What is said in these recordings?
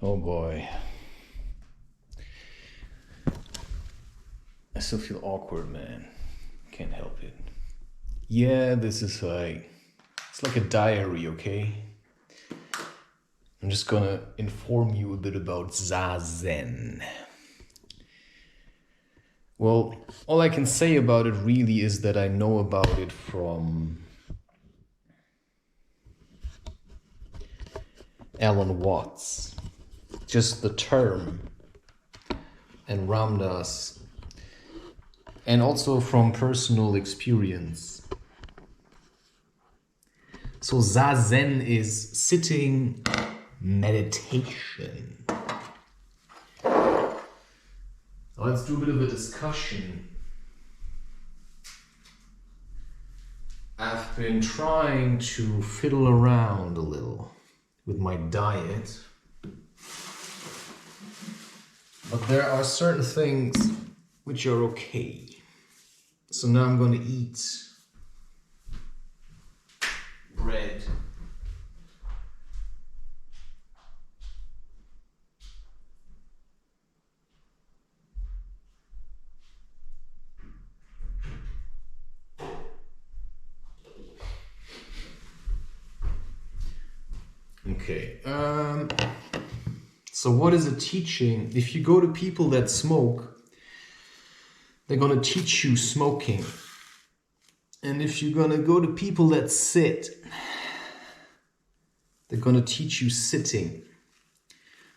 Oh boy. I still feel awkward, man. Can't help it. Yeah, this is like... It's like a diary, okay? I'm just gonna inform you a bit about Zazen. Well, all I can say about it really is that I know about it from Alan Watts. Just the term, and Ramdas, and also from personal experience. So Zazen is sitting meditation. Let's do a bit of a discussion. I've been trying to fiddle around a little with my diet. But there are certain things which are okay. So now I'm going to eat bread. Okay. So what is it teaching? If you go to people that smoke, they're going to teach you smoking. And if you're going to go to people that sit, they're going to teach you sitting.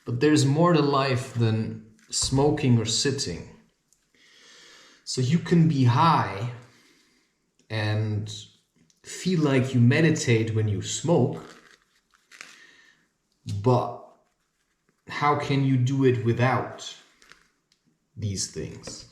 But there's more to life than smoking or sitting. So you can be high and feel like you meditate when you smoke, but how can you do it without these things?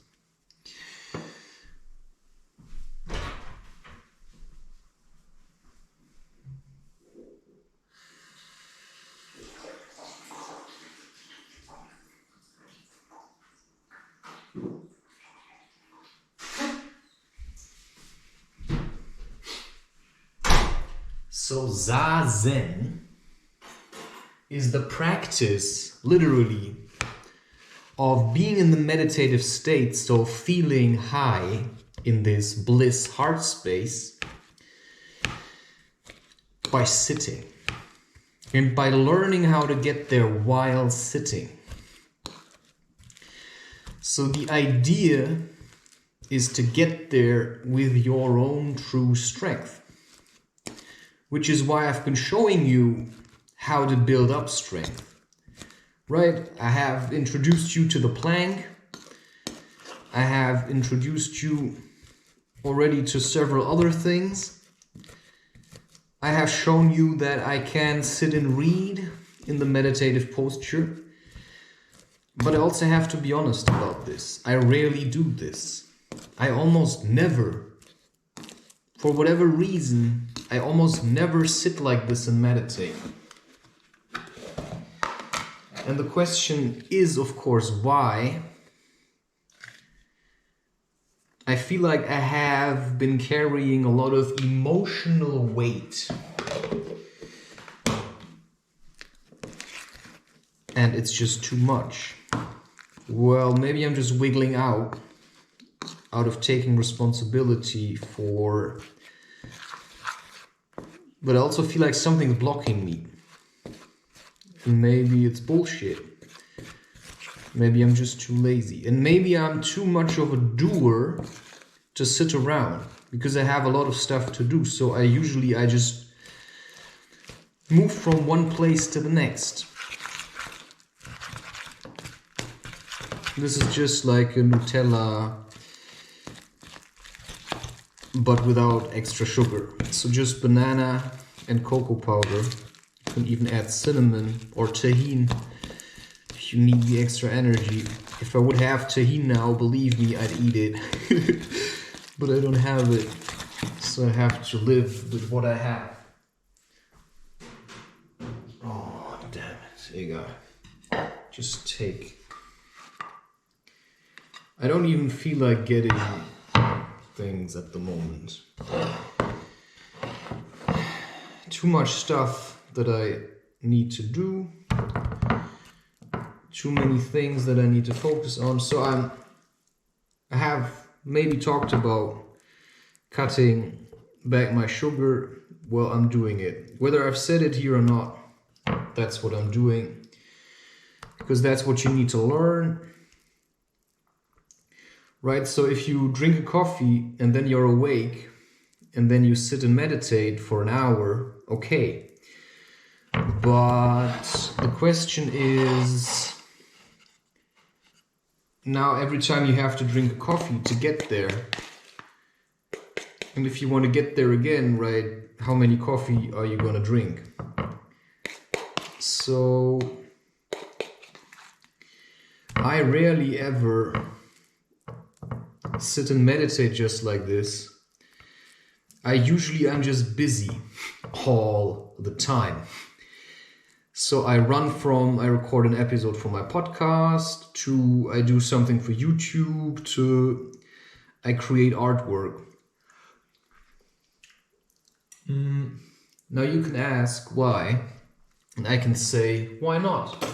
So Zazen is the practice, literally, of being in the meditative state, so feeling high in this bliss heart space by sitting and by learning how to get there while sitting. So the idea is to get there with your own true strength, which is why I've been showing you how to build up strength, right? I have introduced you to the plank. I have introduced you already to several other things. I have shown you that I can sit and read in the meditative posture. But I also have to be honest about this. I rarely do this. I almost never, for whatever reason, I almost never sit like this and meditate. And the question is, of course, why? I feel like I have been carrying a lot of emotional weight. And it's just too much. Well, maybe I'm just wiggling out of taking responsibility for But I also feel like something's blocking me. And maybe it's bullshit. Maybe I'm just too lazy. And maybe I'm too much of a doer to sit around. Because I have a lot of stuff to do. So I just move from one place to the next. This is just like a Nutella, but without extra sugar. So just banana and cocoa powder. You can even add cinnamon or tahini if you need the extra energy. If I would have tahini now, believe me, I'd eat it. But I don't have it, so I have to live with what I have. Oh, damn it, Ega. Just take. I don't even feel like getting things at the moment. Too much stuff that I need to do. Too many things that I need to focus on. So I have maybe talked about cutting back my sugar. Well, I'm doing it. Whether I've said it here or not, that's what I'm doing. Because that's what you need to learn. Right, so if you drink a coffee and then you're awake and then you sit and meditate for an hour, okay. But the question is, now every time you have to drink a coffee to get there, and if you want to get there again, right, how many coffee are you going to drink? So I rarely ever sit and meditate just like this. I'm just busy all the time. So I record an episode for my podcast, to I do something for YouTube, to I create artwork. Now you can ask why, and I can say, why not?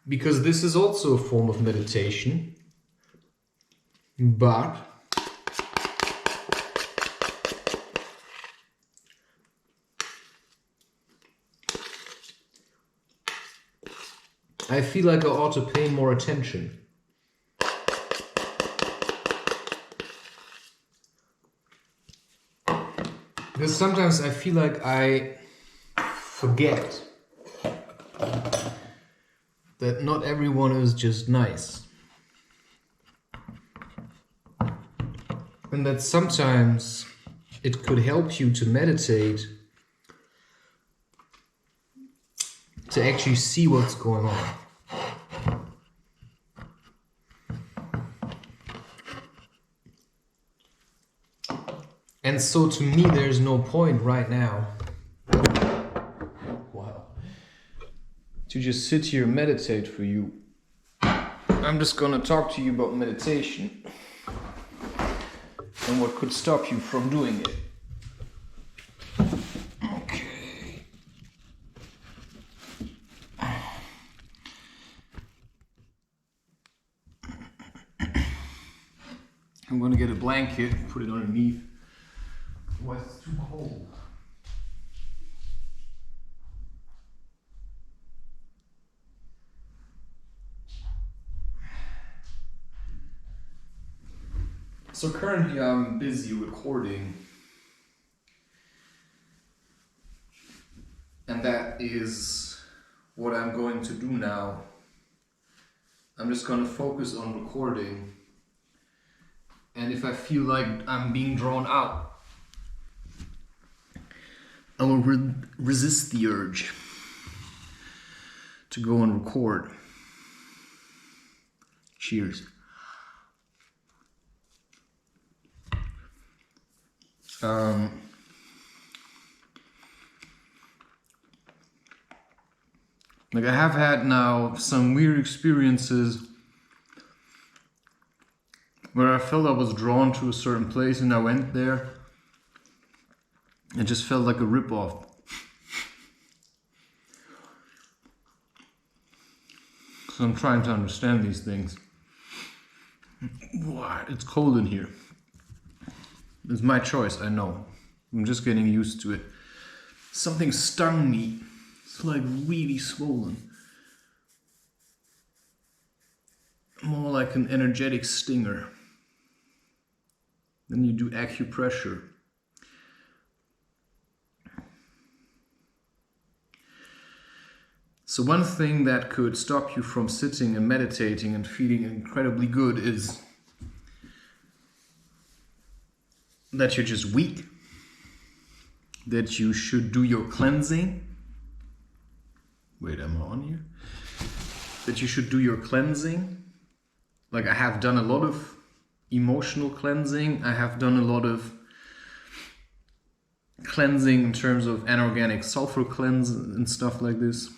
Because this is also a form of meditation. But I feel like I ought to pay more attention. Because sometimes I feel like I forget that not everyone is just nice. And that sometimes it could help you to meditate, to actually see what's going on. And so to me, there's no point right now, wow, to just sit here and meditate for you. I'm just gonna talk to you about meditation and what could stop you from doing it. Okay. I'm gonna get a blanket, put it underneath. Why it's too cold. So currently I'm busy recording, and that is what I'm going to do now. I'm just going to focus on recording, and if I feel like I'm being drawn out, I will resist the urge to go and record. Cheers. Like I have had now some weird experiences where I felt I was drawn to a certain place and I went there. It just felt like a ripoff. So I'm trying to understand these things. Wow, it's cold in here. It's my choice, I know. I'm just getting used to it. Something stung me. It's like really swollen. More like an energetic stinger. Then you do acupressure. So one thing that could stop you from sitting and meditating and feeling incredibly good is that you're just weak. That you should do your cleansing. Wait, am I on here? That you should do your cleansing. Like I have done a lot of emotional cleansing. I have done a lot of cleansing in terms of anorganic sulfur cleanse and stuff like this.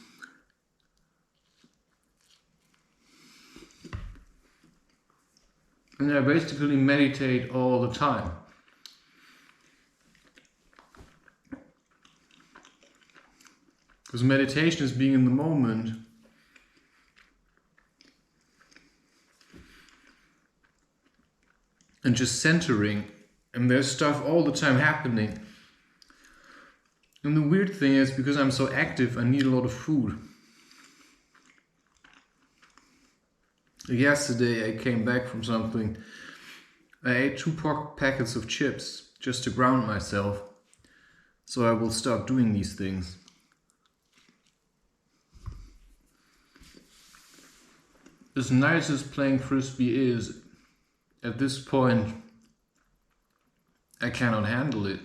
And I basically meditate all the time. Because meditation is being in the moment. And just centering. And there's stuff all the time happening. And the weird thing is, because I'm so active, I need a lot of food. Yesterday I came back from something. I ate 2 packets of chips just to ground myself. So I will start doing these things. As nice as playing frisbee is, at this point I cannot handle it.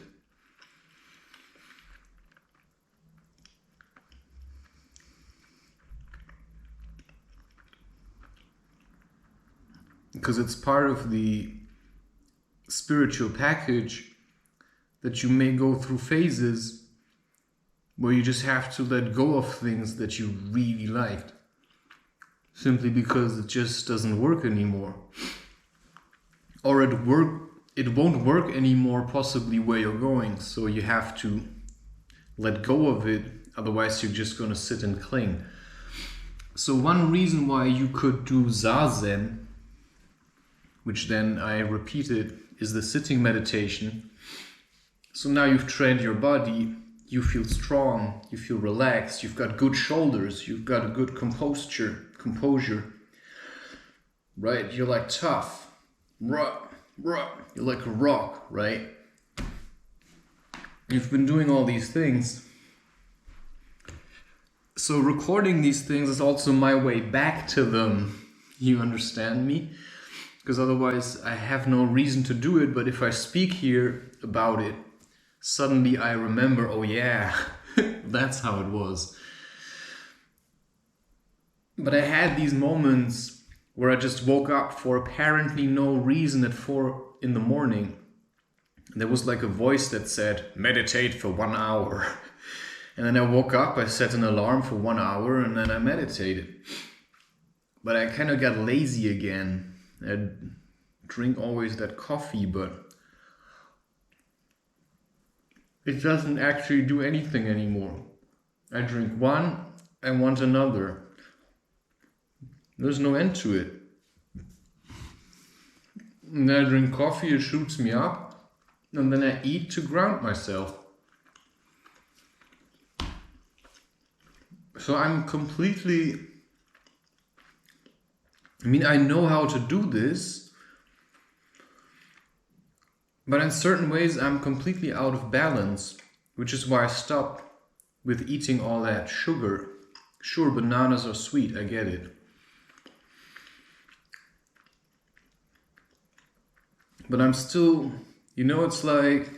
Because it's part of the spiritual package that you may go through phases where you just have to let go of things that you really liked. Simply because it just doesn't work anymore. Or it won't work anymore possibly where you're going. So you have to let go of it. Otherwise you're just going to sit and cling. So one reason why you could do Zazen, which then I repeated, is the sitting meditation. So now you've trained your body, you feel strong, you feel relaxed, you've got good shoulders, you've got a good composure, right? You're like tough, you're like a rock, right? You've been doing all these things. So recording these things is also my way back to them. You understand me? Because otherwise I have no reason to do it, but if I speak here about it, suddenly I remember, oh yeah, that's how it was. But I had these moments where I just woke up for apparently no reason at 4 in the morning. There was like a voice that said, meditate for 1 hour. And then I woke up, I set an alarm for 1 hour, and then I meditated. But I kind of got lazy again. I drink always that coffee, but it doesn't actually do anything anymore. I drink one, I want another. There's no end to it. And then I drink coffee, it shoots me up, and then I eat to ground myself. So I'm completely... I know how to do this, but in certain ways I'm completely out of balance, which is why I stopped with eating all that sugar. Sure, bananas are sweet, I get it. But I'm still, it's like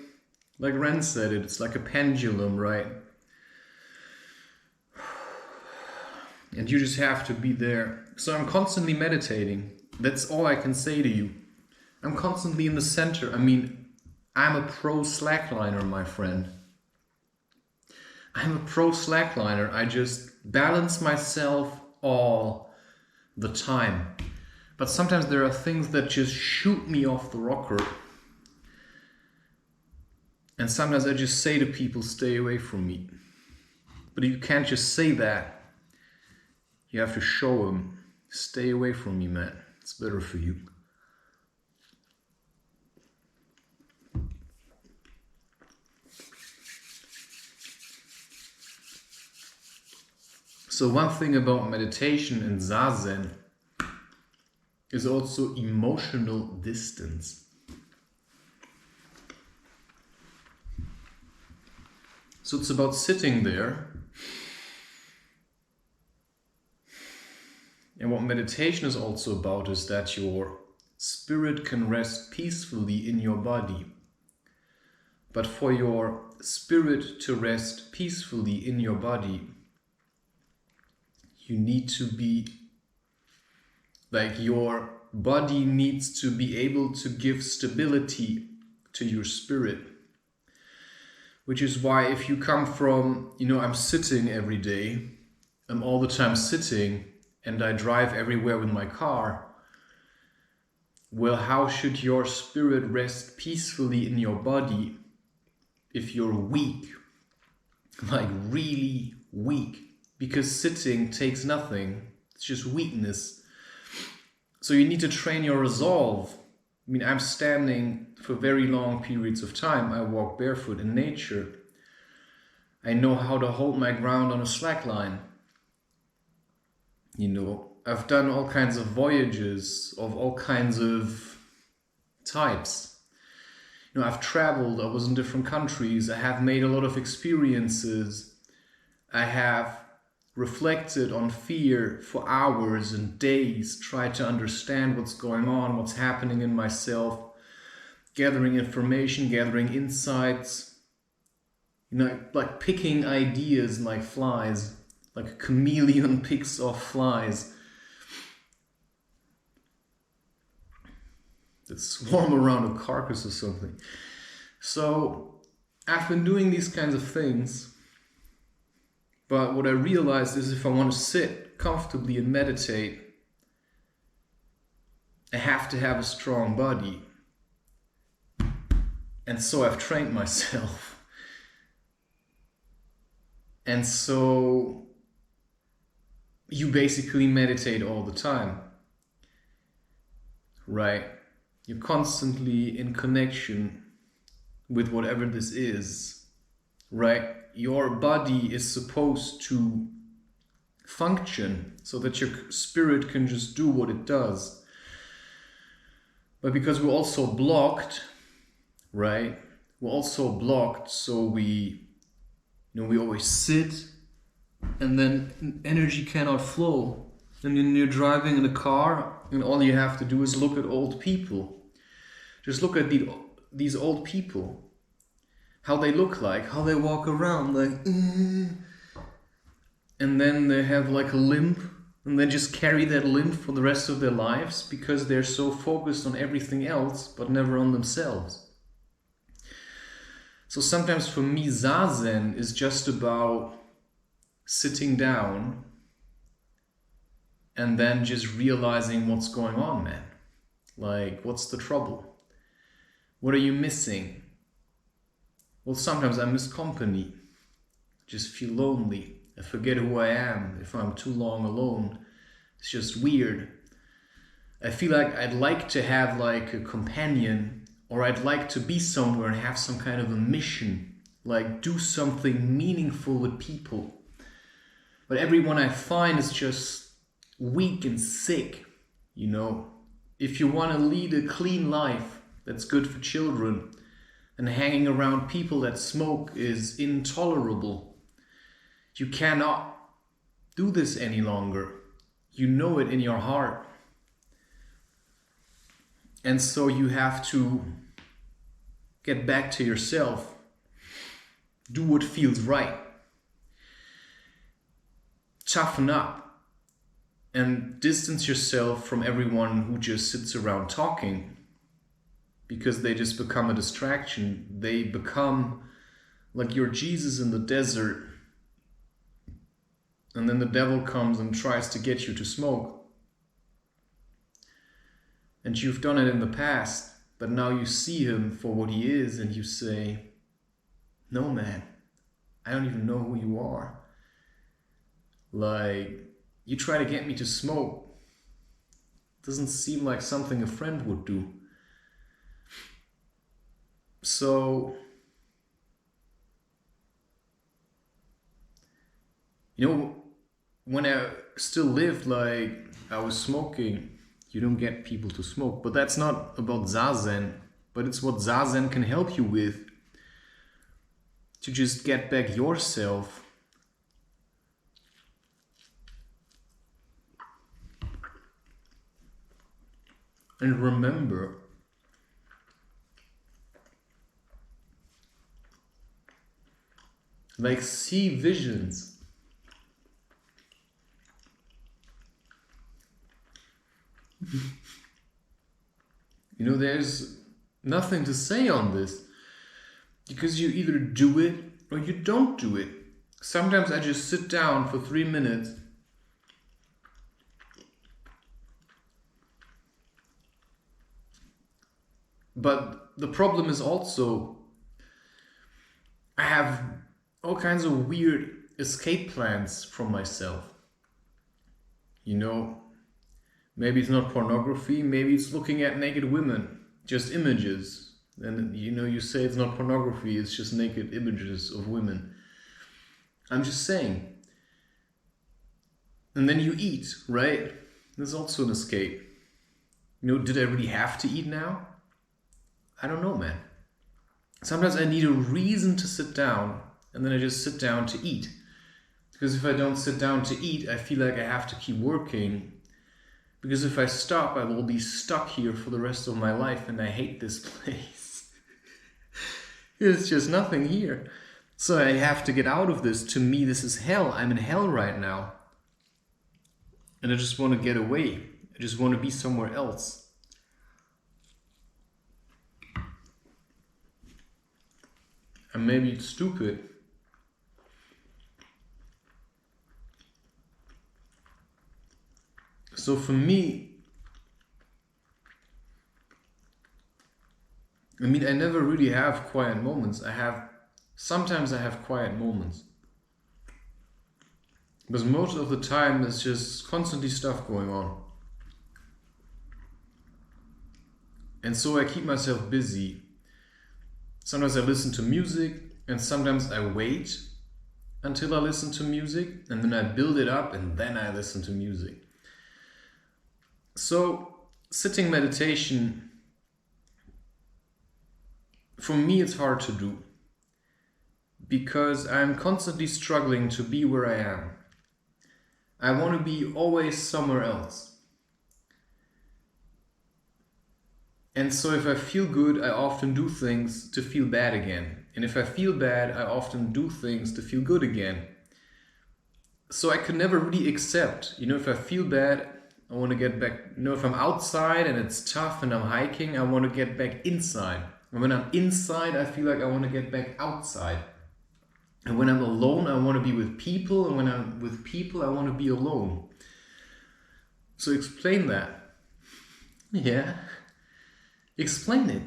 Ren said it, it's like a pendulum, right? And you just have to be there. So I'm constantly meditating. That's all I can say to you. I'm constantly in the center. I'm a pro slackliner, my friend. I'm a pro slackliner. I just balance myself all the time. But sometimes there are things that just shoot me off the rocker. And sometimes I just say to people, stay away from me. But you can't just say that. You have to show them, stay away from me, man. It's better for you. So one thing about meditation and Zazen is also emotional distance. So it's about sitting there. And what meditation is also about is that your spirit can rest peacefully in your body. But for your spirit to rest peacefully in your body, you need to be, like, your body needs to be able to give stability to your spirit. Which is why if you come from, I'm sitting every day, I'm all the time sitting, and I drive everywhere with my car, well, how should your spirit rest peacefully in your body if you're weak? Like really weak. Because sitting takes nothing. It's just weakness. So you need to train your resolve. I mean, I'm standing for very long periods of time. I walk barefoot in nature. I know how to hold my ground on a slack line. I've done all kinds of voyages of all kinds of types. I've traveled, I was in different countries, I have made a lot of experiences. I have reflected on fear for hours and days, tried to understand what's going on, what's happening in myself, gathering information, gathering insights, like picking ideas like flies, like a chameleon picks off flies that swarm around a carcass or something. So I've been doing these kinds of things, but what I realized is if I want to sit comfortably and meditate, I have to have a strong body. And so I've trained myself. And so you basically meditate all the time, right? You're constantly in connection with whatever this is, right? Your body is supposed to function so that your spirit can just do what it does. But because we're also blocked, right? We're also blocked, so we always sit, and then energy cannot flow. And then you're driving in a car, and all you have to do is look at old people. Just look at these old people. How they look like, how they walk around, like, and then they have like a limp, and they just carry that limp for the rest of their lives because they're so focused on everything else, but never on themselves. So sometimes for me, Zazen is just about sitting down and then just realizing what's going on, man. Like, what's the trouble? What are you missing? Well, sometimes I miss company. I just feel lonely. I forget who I am if I'm too long alone. It's just weird. I feel like I'd like to have like a companion, or I'd like to be somewhere and have some kind of a mission, like do something meaningful with people. But everyone I find is just weak and sick, If you want to lead a clean life that's good for children, and hanging around people that smoke is intolerable, you cannot do this any longer. You know it in your heart. And so you have to get back to yourself. Do what feels right. Toughen up. And distance yourself from everyone who just sits around talking, because they just become a distraction. They become like your Jesus in the desert. And then the devil comes and tries to get you to smoke. And you've done it in the past, but now you see him for what he is and you say, no, man, I don't even know who you are. Like, you try to get me to smoke. Doesn't seem like something a friend would do. So, when I still lived, like I was smoking, you don't get people to smoke. But that's not about Zazen, but it's what Zazen can help you with, to just get back yourself. And remember, like, see visions. You know, there's nothing to say on this, because you either do it or you don't do it. Sometimes I just sit down for 3 minutes but the problem is also I have all kinds of weird escape plans from myself. You know, maybe it's not pornography, maybe it's looking at naked women, just images. And you know, you say it's not pornography, it's just naked images of women. I'm just saying. And then you eat, right? There's also an escape. You know, did I really have to eat now? I don't know, man. Sometimes I need a reason to sit down, and then I just sit down to eat. Because if I don't sit down to eat, I feel like I have to keep working. Because if I stop, I will be stuck here for the rest of my life, and I hate this place. There's just nothing here. So I have to get out of this. To me, this is hell. I'm in hell right now. And I just want to get away. I just want to be somewhere else. And maybe it's stupid. So for me, I mean, I never really have quiet moments. Sometimes I have quiet moments. Because most of the time there's just constantly stuff going on. And so I keep myself busy. Sometimes I listen to music, and sometimes I wait until I listen to music, and then I build it up, and then I listen to music. So, sitting meditation, for me it's hard to do, because I'm constantly struggling to be where I am. I want to be always somewhere else. And so if I feel good, I often do things to feel bad again. And if I feel bad, I often do things to feel good again. So I could never really accept, you know, if I feel bad, I want to get back, you know, if I'm outside and it's tough and I'm hiking, I want to get back inside. And when I'm inside, I feel like I want to get back outside. And when I'm alone, I want to be with people. And when I'm with people, I want to be alone. So explain that. Yeah. Explain it.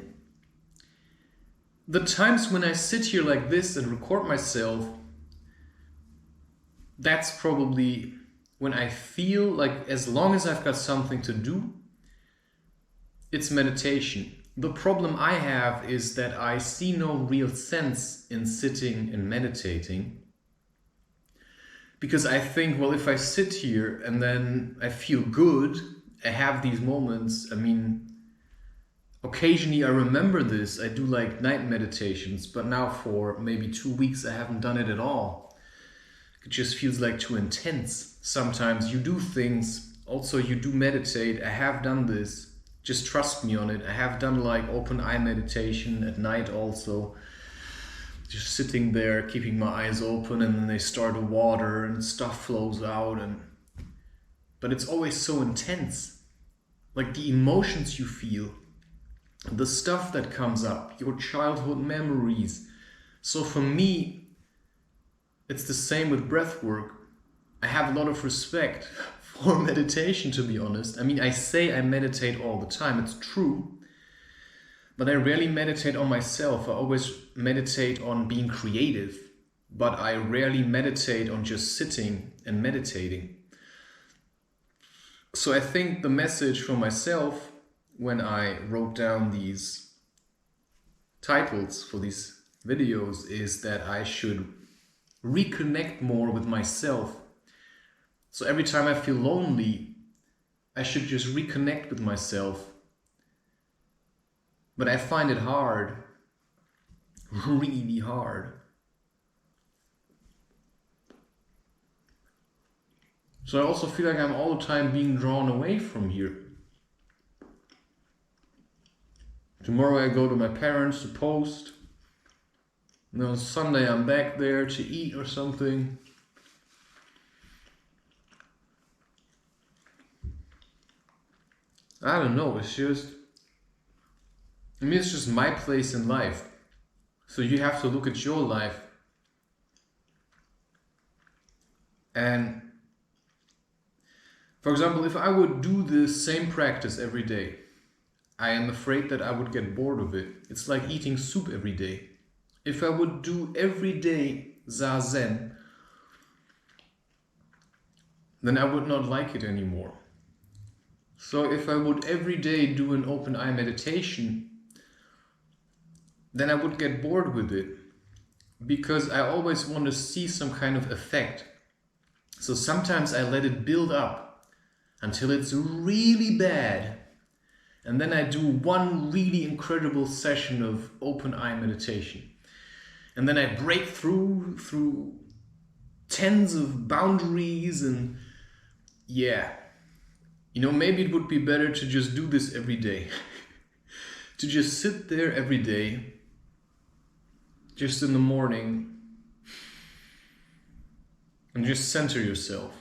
The times when I sit here like this and record myself, that's probably when I feel like, as long as I've got something to do, it's meditation. The problem I have is that I see no real sense in sitting and meditating. Because I think, well, if I sit here and then I feel good, I have these moments, I mean, occasionally I remember this, I do like night meditations, but now for maybe 2 weeks I haven't done it at all. It just feels like too intense. Sometimes you do things, also you do meditate, I have done this, just trust me on it. I have done like open eye meditation at night also. Just sitting there, keeping my eyes open, and then they start to water and stuff flows out. But it's always so intense. Like the emotions you feel, the stuff that comes up, your childhood memories. So for me, it's the same with breath work. I have a lot of respect for meditation, to be honest. I mean, I say I meditate all the time, it's true. But I rarely meditate on myself. I always meditate on being creative. But I rarely meditate on just sitting and meditating. So I think the message for myself when I wrote down these titles for these videos is that I should reconnect more with myself So every time I feel lonely, I should just reconnect with myself. But I find it hard, really hard. So I also feel like I'm all the time being drawn away from here. Tomorrow I go to my parents to post. And on Sunday I'm back there to eat or something. I don't know, it's just my place in life. So you have to look at your life. And for example, if I would do the same practice every day, I am afraid that I would get bored of it. It's like eating soup every day. If I would do every day Zazen, then I would not like it anymore. So if I would every day do an open eye meditation, then I would get bored with it, because I always want to see some kind of effect. So sometimes I let it build up until it's really bad, and then I do one really incredible session of open eye meditation. And then I break through tens of boundaries, and yeah. You know, maybe it would be better to just do this every day. To just sit there every day, just in the morning, and just center yourself.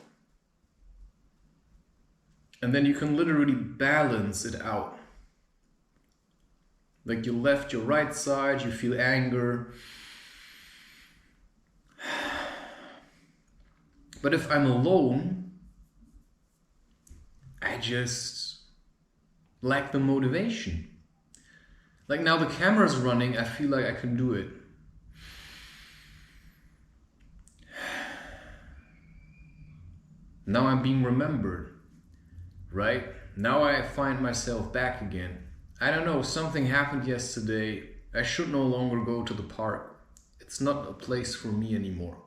And then you can literally balance it out. Like your left, your right side, you feel anger. But if I'm alone, I just lack the motivation. Like now the camera's running, I feel like I can do it. Now I'm being remembered, right? Now I find myself back again. I don't know, something happened yesterday. I should no longer go to the park. It's not a place for me anymore.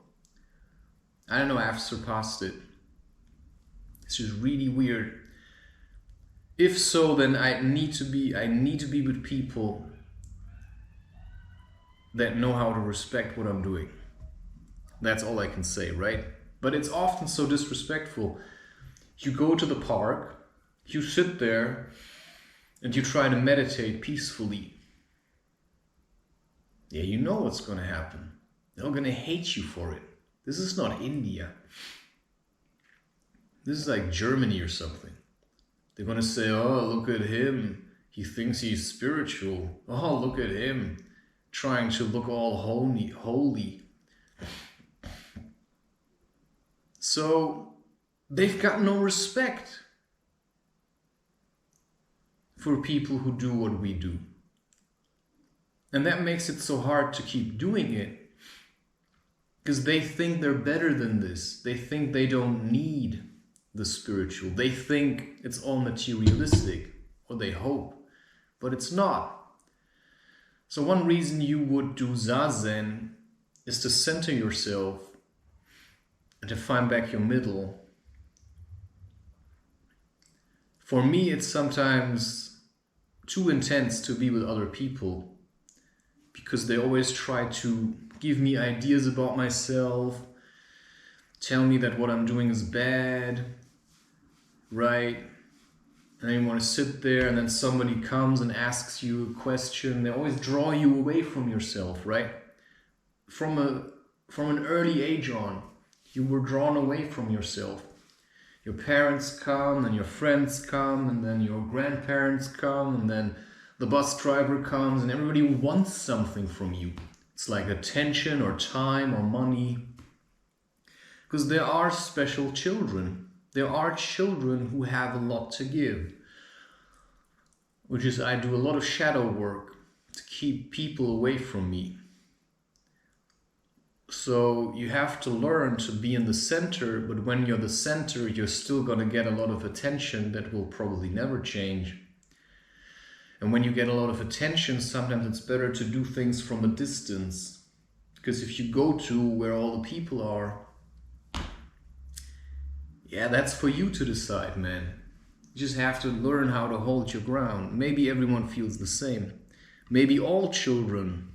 I don't know, I've surpassed it. It's just really weird. If so, then I need to be with people that know how to respect what I'm doing. That's all I can say, right? But it's often so disrespectful. You go to the park, you sit there, and you try to meditate peacefully. Yeah, you know what's going to happen. They're going to hate you for it. This is not India. This is like Germany or something. They're going to say, oh, look at him. He thinks he's spiritual. Oh, look at him trying to look all holy. So they've got no respect for people who do what we do. And that makes it so hard to keep doing it, because they think they're better than this. They think they don't need the spiritual. They think it's all materialistic, or they hope, but it's not. So one reason you would do Zazen is to center yourself and to find back your middle. For me, it's sometimes too intense to be with other people, because they always try to give me ideas about myself, tell me that what I'm doing is bad, right? And then you want to sit there, and then somebody comes and asks you a question. They always draw you away from yourself, right? From an early age on, you were drawn away from yourself. Your parents come, and your friends come, and then your grandparents come, and then the bus driver comes, and everybody wants something from you. It's like attention or time or money. Because there are special children. There are children who have a lot to give. Which is, I do a lot of shadow work to keep people away from me. So you have to learn to be in the center, but when you're the center, you're still going to get a lot of attention that will probably never change. And when you get a lot of attention, sometimes it's better to do things from a distance. Because if you go to where all the people are, Yeah, that's for you to decide, man. You just have to learn how to hold your ground. Maybe everyone feels the same. Maybe all children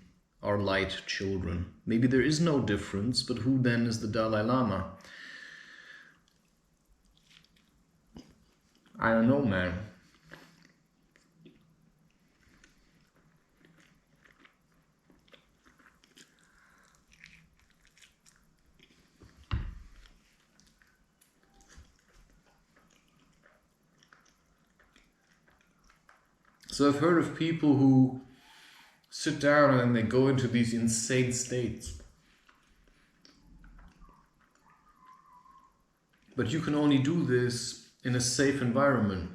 are light children. Maybe there is no difference, but who then is the Dalai Lama? I don't know, man. So I've heard of people who sit down and they go into these insane states. But you can only do this in a safe environment.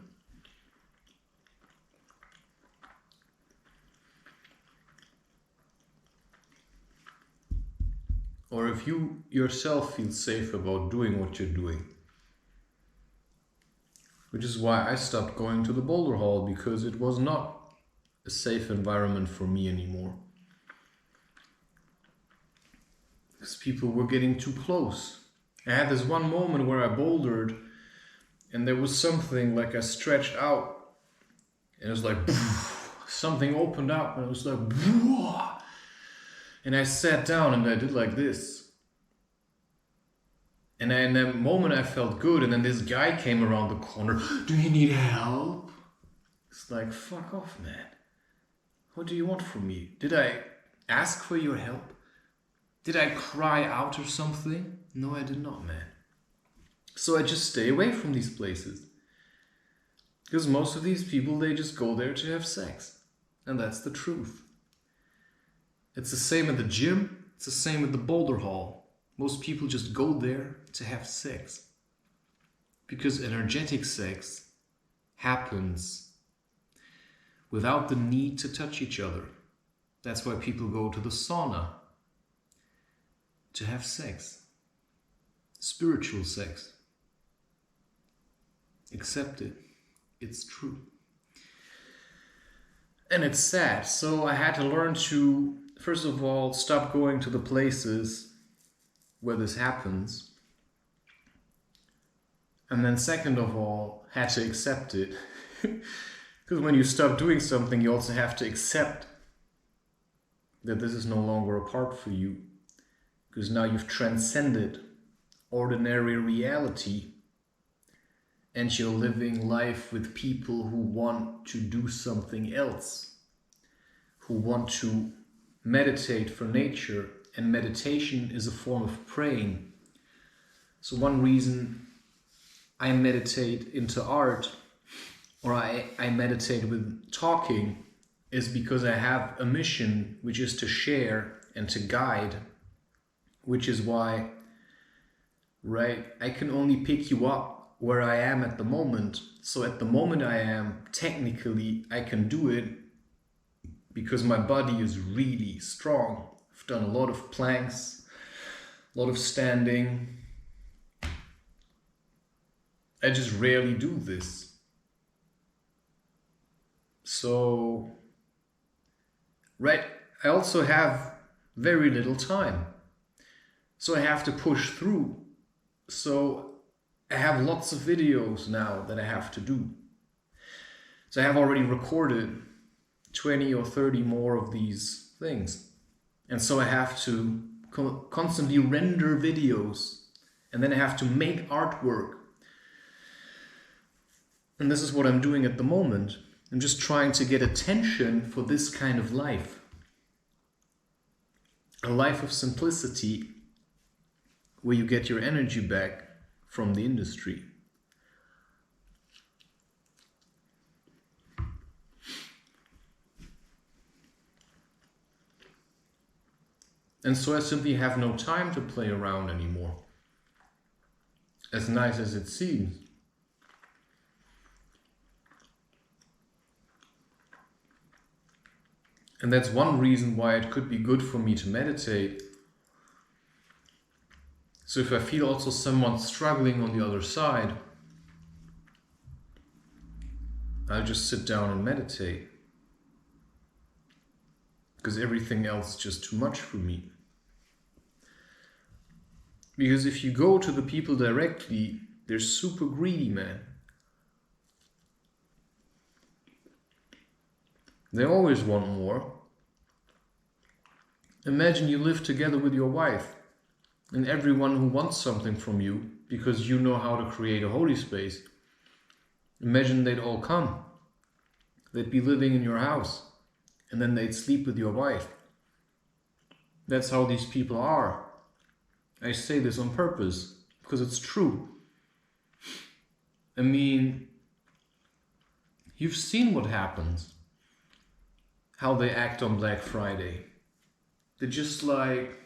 Or if you yourself feel safe about doing what you're doing. Which is why I stopped going to the boulder hall, because it was not a safe environment for me anymore. Because people were getting too close. I had this one moment where I bouldered and there was something like I stretched out and it was like something opened up and it was like and I sat down and I did like this. And in that moment I felt good, and then this guy came around the corner. Do you need help? It's like, fuck off, man. What do you want from me? Did I ask for your help? Did I cry out or something? No, I did not, man. So I just stay away from these places. Because most of these people, they just go there to have sex. And that's the truth. It's the same at the gym. It's the same at the boulder hall. Most people just go there to have sex. Because energetic sex happens without the need to touch each other. That's why people go to the sauna. To have sex. Spiritual sex. Accept it. It's true. And it's sad. So I had to learn to, first of all, stop going to the places where this happens, and then second of all, had to accept it. Because when you stop doing something, you also have to accept that this is no longer a part for you, because now you've transcended ordinary reality and you're living life with people who want to do something else, who want to meditate for nature. And meditation is a form of praying. So one reason I meditate into art, or I meditate with talking, is because I have a mission, which is to share and to guide, which is why, right, I can only pick you up where I am at the moment. So at the moment I am, technically, I can do it because my body is really strong. I've done a lot of planks, a lot of standing. I just rarely do this. So, right, I also have very little time. So I have to push through. So I have lots of videos now that I have to do. So I have already recorded 20 or 30 more of these things. And so I have to constantly render videos, and then I have to make artwork. And this is what I'm doing at the moment. I'm just trying to get attention for this kind of life. A life of simplicity, where you get your energy back from the industry. And so I simply have no time to play around anymore. As nice as it seems. And that's one reason why it could be good for me to meditate. So if I feel also someone struggling on the other side, I'll just sit down and meditate. Because everything else is just too much for me. Because if you go to the people directly, They're super greedy, man. They always want more. Imagine you live together with your wife, and everyone who wants something from you because you know how to create a holy space. Imagine they'd all come. They'd be living in your house, and then they'd sleep with your wife. That's how these people are. I say this on purpose, because it's true. I mean, you've seen what happens. How they act on Black Friday. They're just like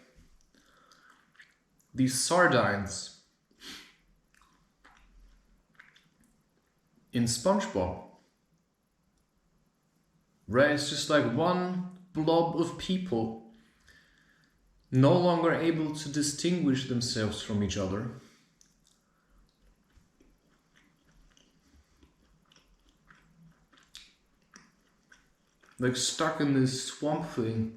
these sardines in SpongeBob. Right? It's just like one blob of people no longer able to distinguish themselves from each other. Like stuck in this swamp thing.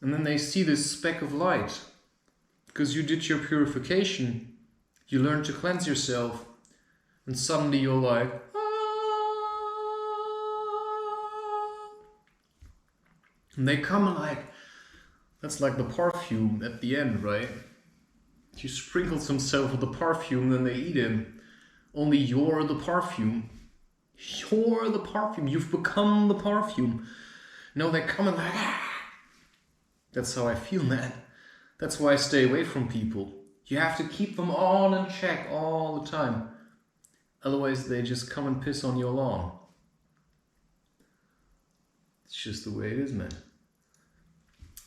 And then they see this speck of light. Because you did your purification. You learned to cleanse yourself. And suddenly you're like, ah. And they come and like, that's like the perfume at the end, right? You sprinkle himself with the perfume, then they eat him. Only you're the perfume. You're the perfume. You've become the perfume. No, they come and like, ah. That's how I feel, man. That's why I stay away from people. You have to keep them on in check all the time. Otherwise, they just come and piss on your lawn. It's just the way it is, man.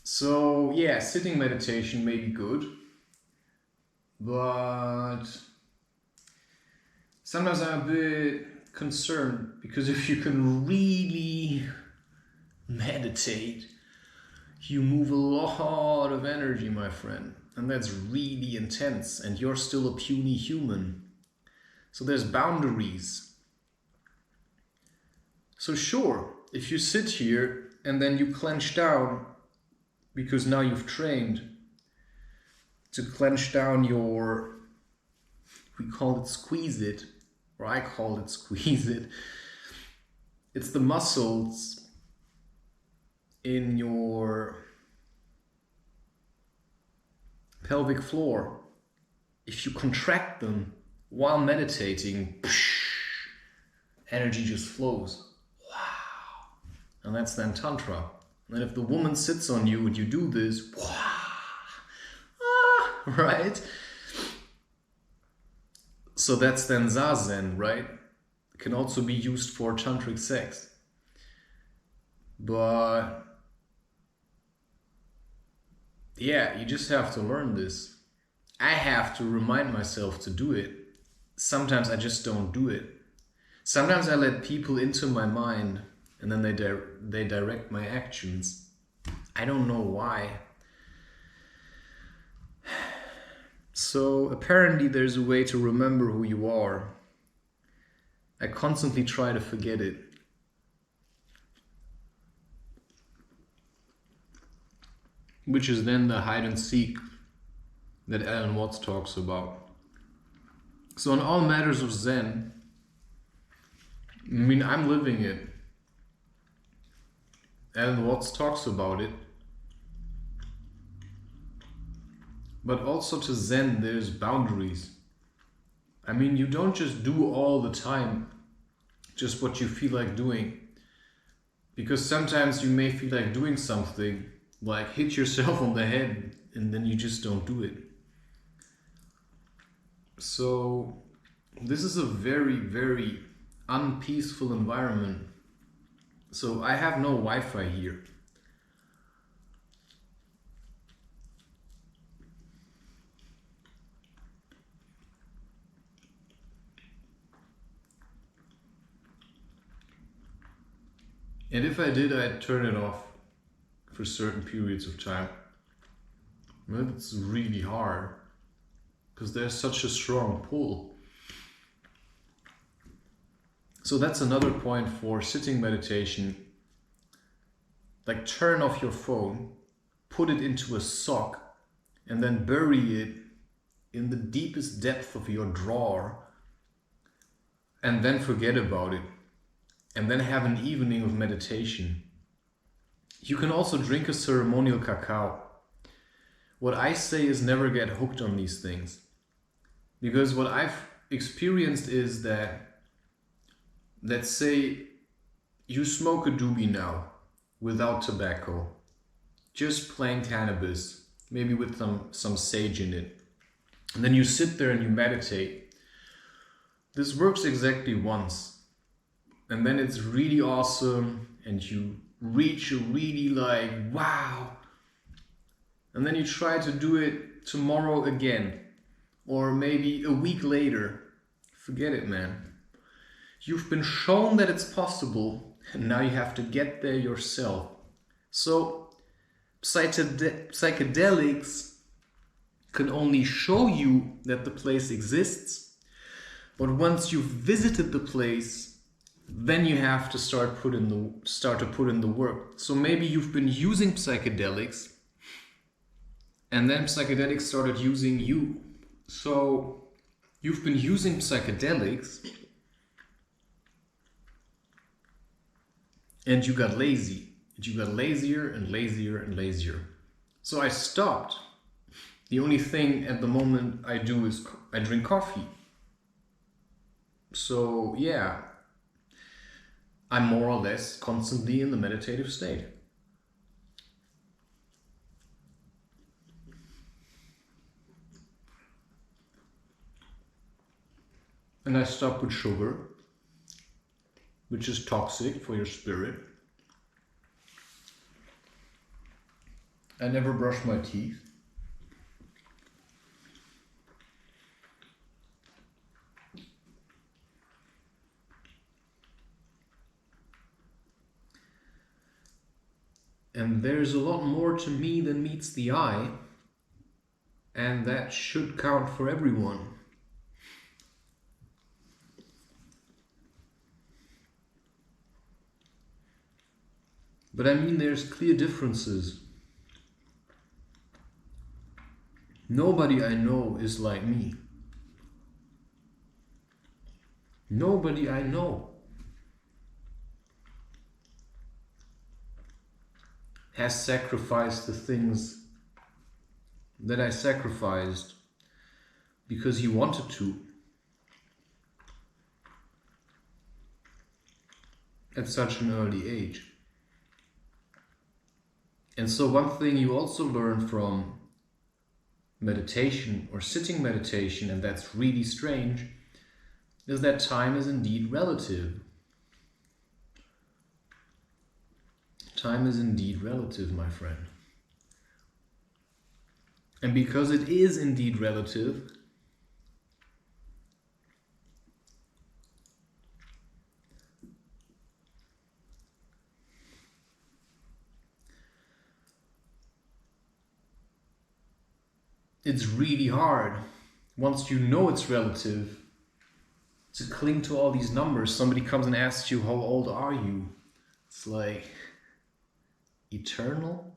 So, yeah, sitting meditation may be good. But sometimes I'm a bit concerned, because if you can really meditate, you move a lot of energy, my friend. And that's really intense. And you're still a puny human. So there's boundaries. So sure, if you sit here and then you clench down, because now you've trained to clench down your, we call it squeeze it, or I call it squeeze it. It's the muscles in your pelvic floor. If you contract them while meditating, energy just flows. Wow. And that's then Tantra. And if the woman sits on you and you do this, right? So that's then Zazen, right? It can also be used for tantric sex. But yeah, you just have to learn this. I have to remind myself to do it. Sometimes I just don't do it. Sometimes I let people into my mind and then they direct my actions. I don't know why. So apparently there's a way to remember who you are. I constantly try to forget it. Which is then the hide and seek that Alan Watts talks about. So in all matters of Zen, I mean, I'm living it. Alan Watts talks about it. But also to Zen, there's boundaries. I mean, you don't just do all the time just what you feel like doing. Because sometimes you may feel like doing something, like hit yourself on the head, and then you just don't do it. So this is a very, very unpeaceful environment. So I have no Wi-Fi here. And if I did, I'd turn it off for certain periods of time. But it's really hard because there's such a strong pull. So that's another point for sitting meditation. Like turn off your phone, put it into a sock, and then bury it in the deepest depth of your drawer and then forget about it and then have an evening of meditation. You can also drink a ceremonial cacao. What I say is never get hooked on these things. Because what I've experienced is that, let's say you smoke a doobie now without tobacco, just plain cannabis, maybe with some sage in it. And then you sit there and you meditate. This works exactly once. And then it's really awesome and you reach a really like, wow. And then you try to do it tomorrow again. Or maybe a week later. Forget it, man. You've been shown that it's possible, and now you have to get there yourself. So, psychedelics can only show you that the place exists, but once you've visited the place, then you have to start to put in the work. So maybe you've been using psychedelics, and then psychedelics started using you. So you've been using psychedelics and you got lazy. And you got lazier and lazier and lazier. So I stopped. The only thing at the moment I do is I drink coffee. So yeah, I'm more or less constantly in the meditative state. And I stopped with sugar, which is toxic for your spirit. I never brush my teeth. And there's a lot more to me than meets the eye, and that should count for everyone. But I mean, there's clear differences. Nobody I know is like me. Nobody I know has sacrificed the things that I sacrificed because he wanted to. At such an early age. And so one thing you also learn from meditation or sitting meditation, and that's really strange, is that time is indeed relative. Time is indeed relative, my friend. And because it is indeed relative, it's really hard, once you know it's relative, to cling to all these numbers. Somebody comes and asks you, how old are you? It's like, eternal?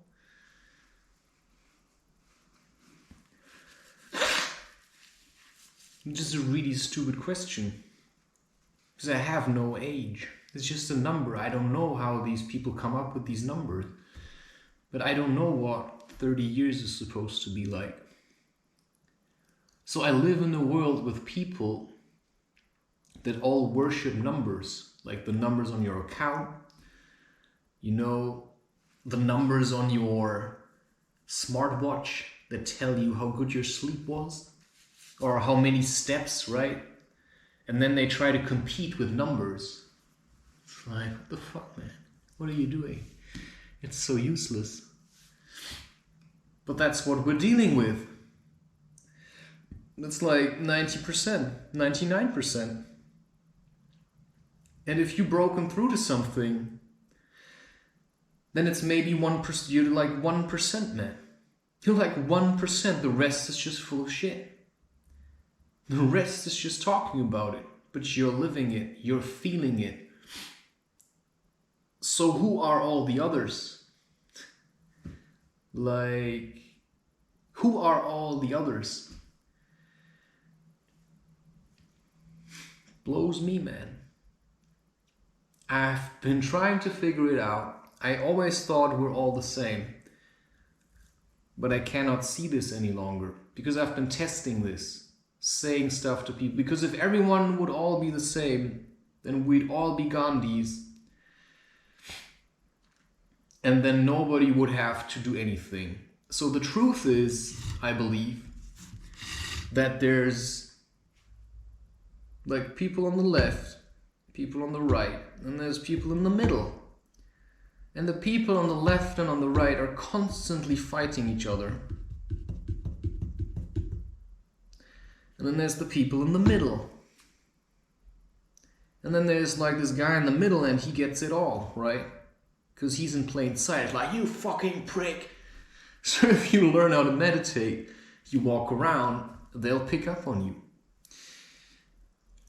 It's just a really stupid question. Because I have no age. It's just a number. I don't know how these people come up with these numbers. But I don't know what 30 years is supposed to be like. So I live in a world with people that all worship numbers, like the numbers on your account, you know, the numbers on your smartwatch that tell you how good your sleep was, or how many steps, right? And then they try to compete with numbers. It's like, what the fuck, man? What are you doing? It's so useless. But that's what we're dealing with. It's like 90%, 99%. And if you've broken through to something, then it's maybe 1%. You're like 1%, man. You're like 1%. The rest is just full of shit. The rest is just talking about it. But you're living it. You're feeling it. So who are all the others? Like, who are all the others? Blows me, man. I've been trying to figure it out. I always thought we're all the same. But I cannot see this any longer because I've been testing this, saying stuff to people. Because if everyone would all be the same, then we'd all be Gandhis. And then nobody would have to do anything. So the truth is, I believe, that there's like people on the left, people on the right, and there's people in the middle. And the people on the left and on the right are constantly fighting each other. And then there's the people in the middle. And then there's like this guy in the middle and he gets it all, right? Because he's in plain sight. It's like, you fucking prick. So if you learn how to meditate, you walk around, they'll pick up on you.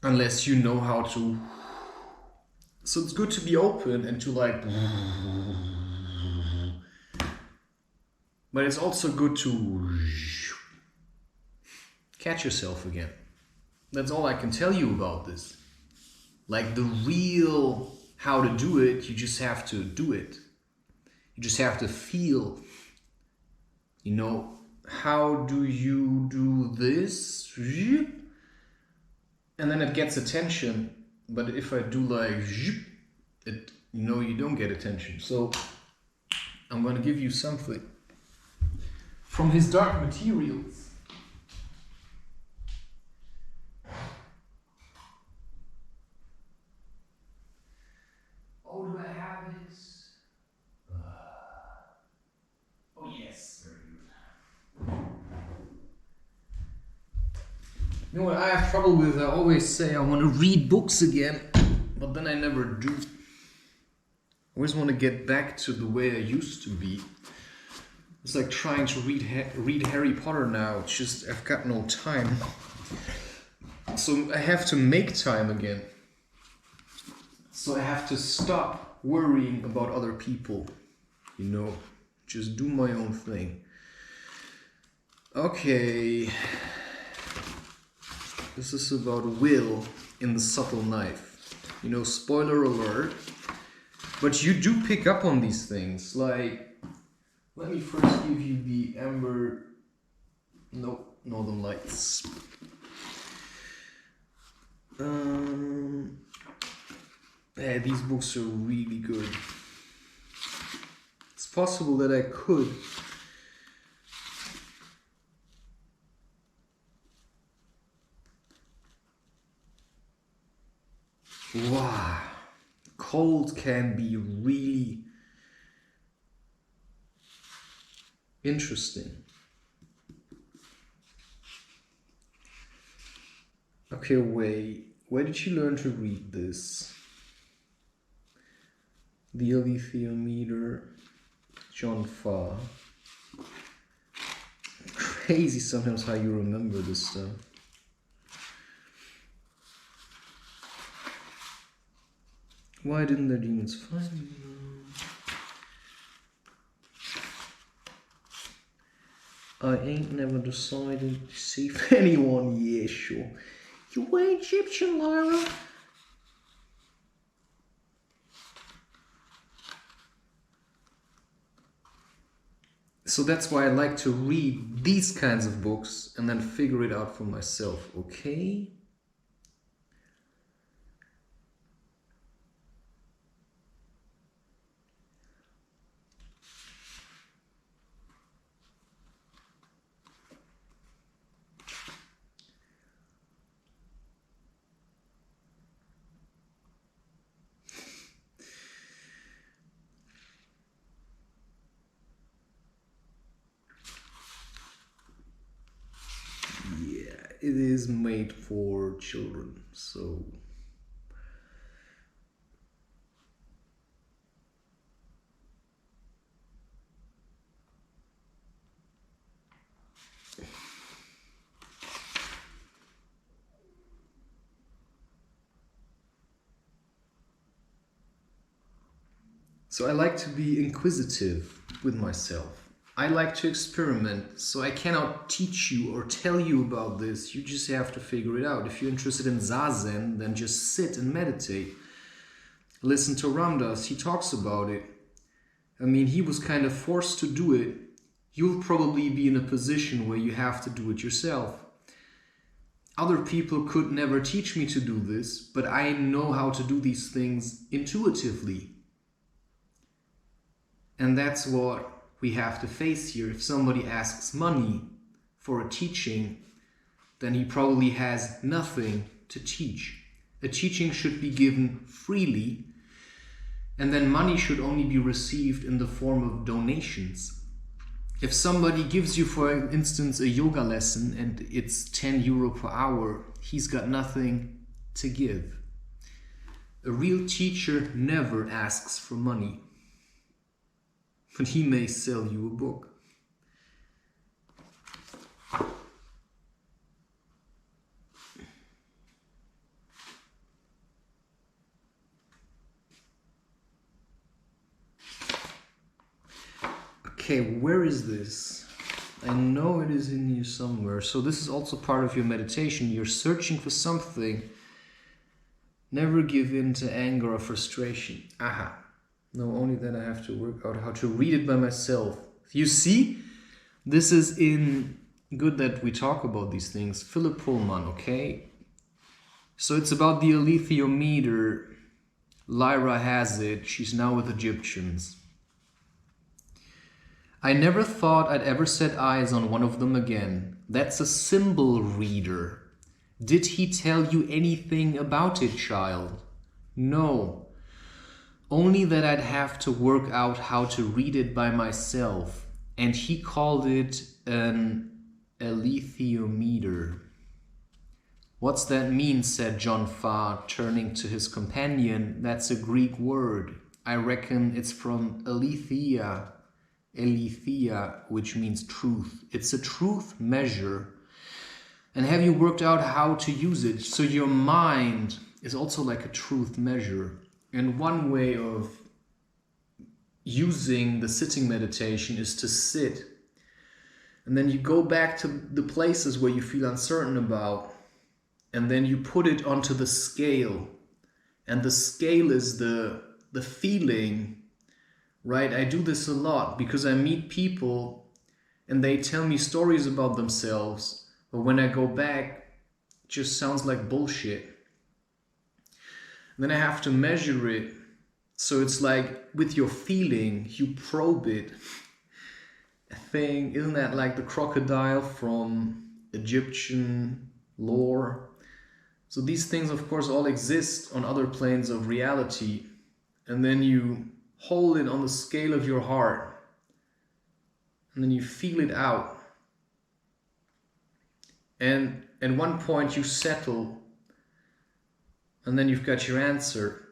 Unless you know how to. So it's good to be open and to like. But it's also good to catch yourself again. That's all I can tell you about this. Like the real how to do it, you just have to do it. You just have to feel. You know, how do you do this? And then it gets attention. But if I do like, it, you know, you don't get attention. So I'm going to give you something from his Dark Materials. Oh, do I have it? Oh yes, very good. You know what I have trouble with? I always say I want to read books again, but then I never do. I always want to get back to the way I used to be. It's like trying to read Harry Potter now. It's just I've got no time. So I have to make time again. So I have to stop worrying about other people. You know, just do my own thing. Okay. This is about will in The Subtle Knife. You know, spoiler alert. But you do pick up on these things. Like, let me first give you the Amber... Nope, Northern Lights. Yeah, these books are really good. It's possible that I could... Wow, cold can be really interesting. Okay, wait, where did you learn to read this? The Alethiometer, John Farr. Crazy sometimes how you remember this stuff. Why didn't the demons find me? I ain't never decided to save anyone. Yeah, sure. You ain't Egyptian, Lyra. So that's why I like to read these kinds of books and then figure it out for myself, okay? It is made for children, so I like to be inquisitive with myself. I like to experiment, so I cannot teach you or tell you about this. You just have to figure it out. If you're interested in Zazen, then just sit and meditate. Listen to Ramdas, he talks about it. I mean, he was kind of forced to do it. You'll probably be in a position where you have to do it yourself. Other people could never teach me to do this, but I know how to do these things intuitively. And that's what we have to face here. If somebody asks money for a teaching, then he probably has nothing to teach. A teaching should be given freely, and then money should only be received in the form of donations. If somebody gives you, for instance, a yoga lesson and it's 10 euro per hour, he's got nothing to give. A real teacher never asks for money, but he may sell you a book. Okay, where is this? I know it is in you somewhere. So this is also part of your meditation. You're searching for something. Never give in to anger or frustration. Aha. No, only then I have to work out how to read it by myself. You see? This is in... Good that we talk about these things. Philip Pullman, okay? So it's about the alethiometer. Lyra has it. She's now with Egyptians. I never thought I'd ever set eyes on one of them again. That's a symbol reader. Did he tell you anything about it, child? No. Only that I'd have to work out how to read it by myself. And he called it an alethiometer. What's that mean? Said John Farr, turning to his companion. That's a Greek word. I reckon it's from aletheia, which means truth. It's a truth measure. And have you worked out how to use it? So your mind is also like a truth measure. And one way of using the sitting meditation is to sit. And then you go back to the places where you feel uncertain about. And then you put it onto the scale. And the scale is the feeling. Right, I do this a lot because I meet people and they tell me stories about themselves, but when I go back, it just sounds like bullshit. And then I have to measure it, so it's like with your feeling, you probe it. I think, isn't that like the crocodile from Egyptian lore? So these things, of course, all exist on other planes of reality, and then you hold it on the scale of your heart and then you feel it out, and at one point you settle and then you've got your answer.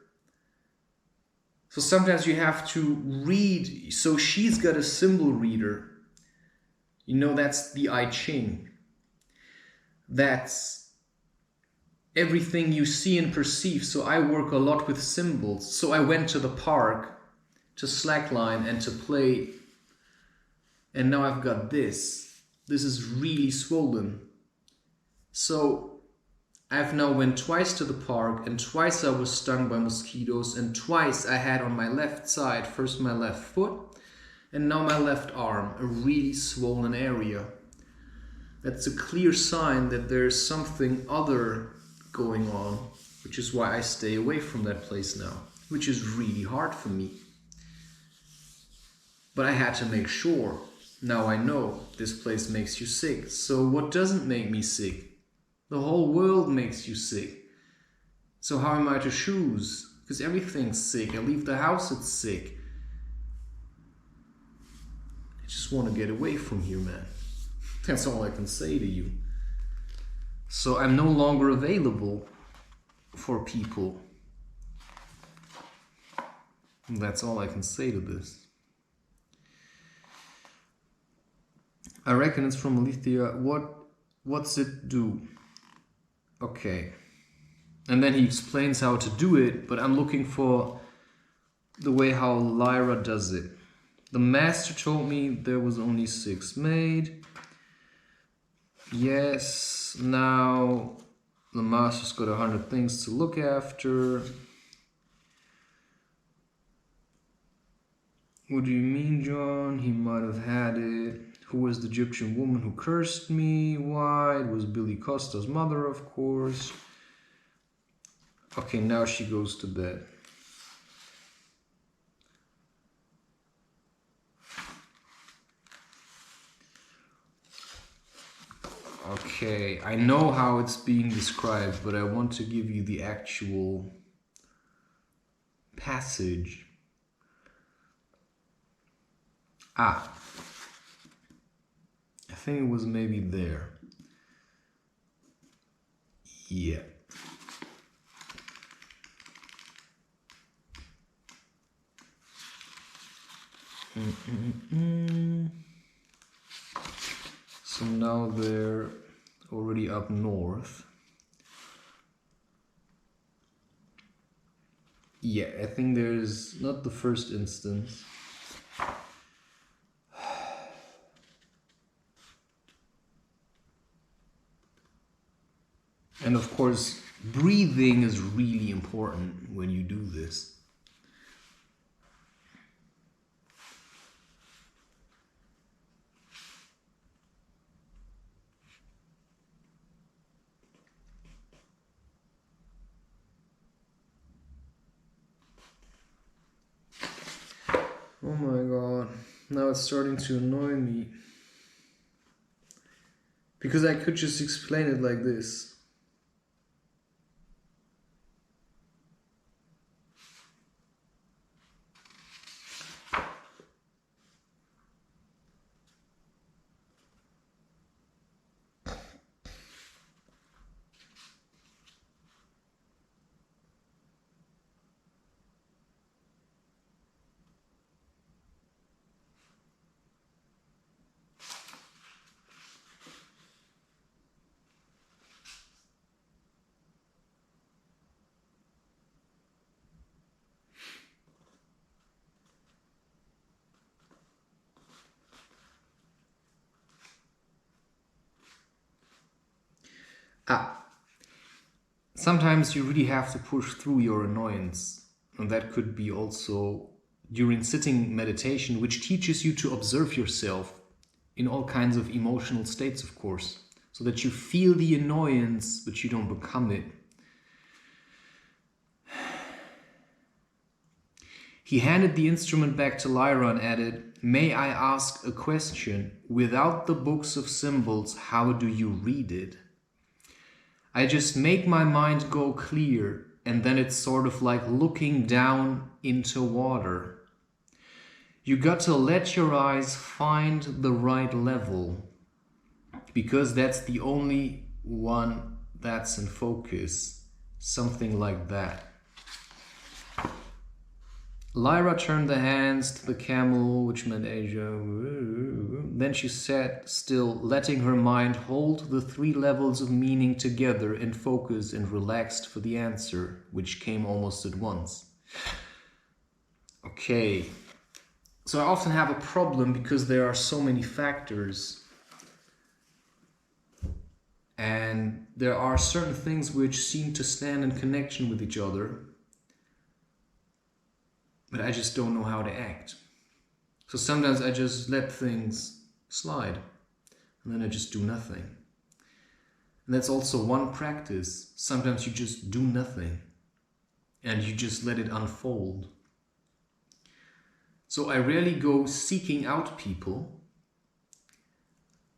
So sometimes you have to read. So she's got a symbol reader, you know, that's the I Ching. That's everything you see and perceive. So I work a lot with symbols. So I went to the park to slackline and to play, and now I've got this. This is really swollen. So I've now went twice to the park, and twice I was stung by mosquitoes, and twice I had on my left side, first my left foot, and now my left arm, a really swollen area. That's a clear sign that there's something other going on, which is why I stay away from that place now, which is really hard for me. But I had to make sure. Now I know this place makes you sick. So what doesn't make me sick? The whole world makes you sick. So how am I to choose? Because everything's sick. I leave the house, it's sick. I just want to get away from here, man. That's all I can say to you. So I'm no longer available for people. And that's all I can say to this. I reckon it's from Alethea. What's it do? Okay. And then he explains how to do it, but I'm looking for the way how Lyra does it. The master told me there was only 6 made. Yes, now the master's got 100 things to look after. What do you mean, John? He might have had it. Who was the Egyptian woman who cursed me? Why? It was Billy Costa's mother, of course. Okay, now she goes to bed. Okay, I know how it's being described, but I want to give you the actual passage. I think it was maybe there. Yeah. So now they're already up north. Yeah, I think there's not the first instance. And of course, breathing is really important when you do this. Oh my god, now it's starting to annoy me. Because I could just explain it like this. Sometimes you really have to push through your annoyance. And that could be also during sitting meditation, which teaches you to observe yourself in all kinds of emotional states, of course, so that you feel the annoyance, but you don't become it. He handed the instrument back to Lyra and added, "May I ask a question? Without the books of symbols, how do you read it?" I just make my mind go clear, and then it's sort of like looking down into water. You got to let your eyes find the right level, because that's the only one that's in focus. Something like that. Lyra turned the hands to the camel, which meant Asia. Then she sat still, letting her mind hold the 3 levels of meaning together in focus, and relaxed for the answer, which came almost at once. Okay. So I often have a problem because there are so many factors. And there are certain things which seem to stand in connection with each other, but I just don't know how to act. So sometimes I just let things slide, and then I just do nothing. And that's also one practice. Sometimes you just do nothing, and you just let it unfold. So I rarely go seeking out people.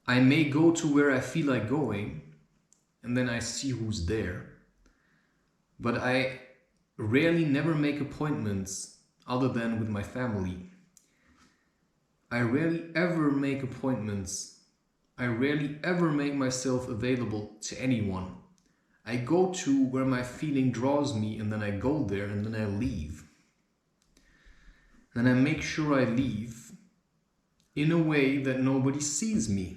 I may go to where I feel like going, and then I see who's there. But I rarely never make appointments other than with my family. I rarely ever make appointments. I rarely ever make myself available to anyone. I go to where my feeling draws me, and then I go there, and then I leave. Then I make sure I leave in a way that nobody sees me.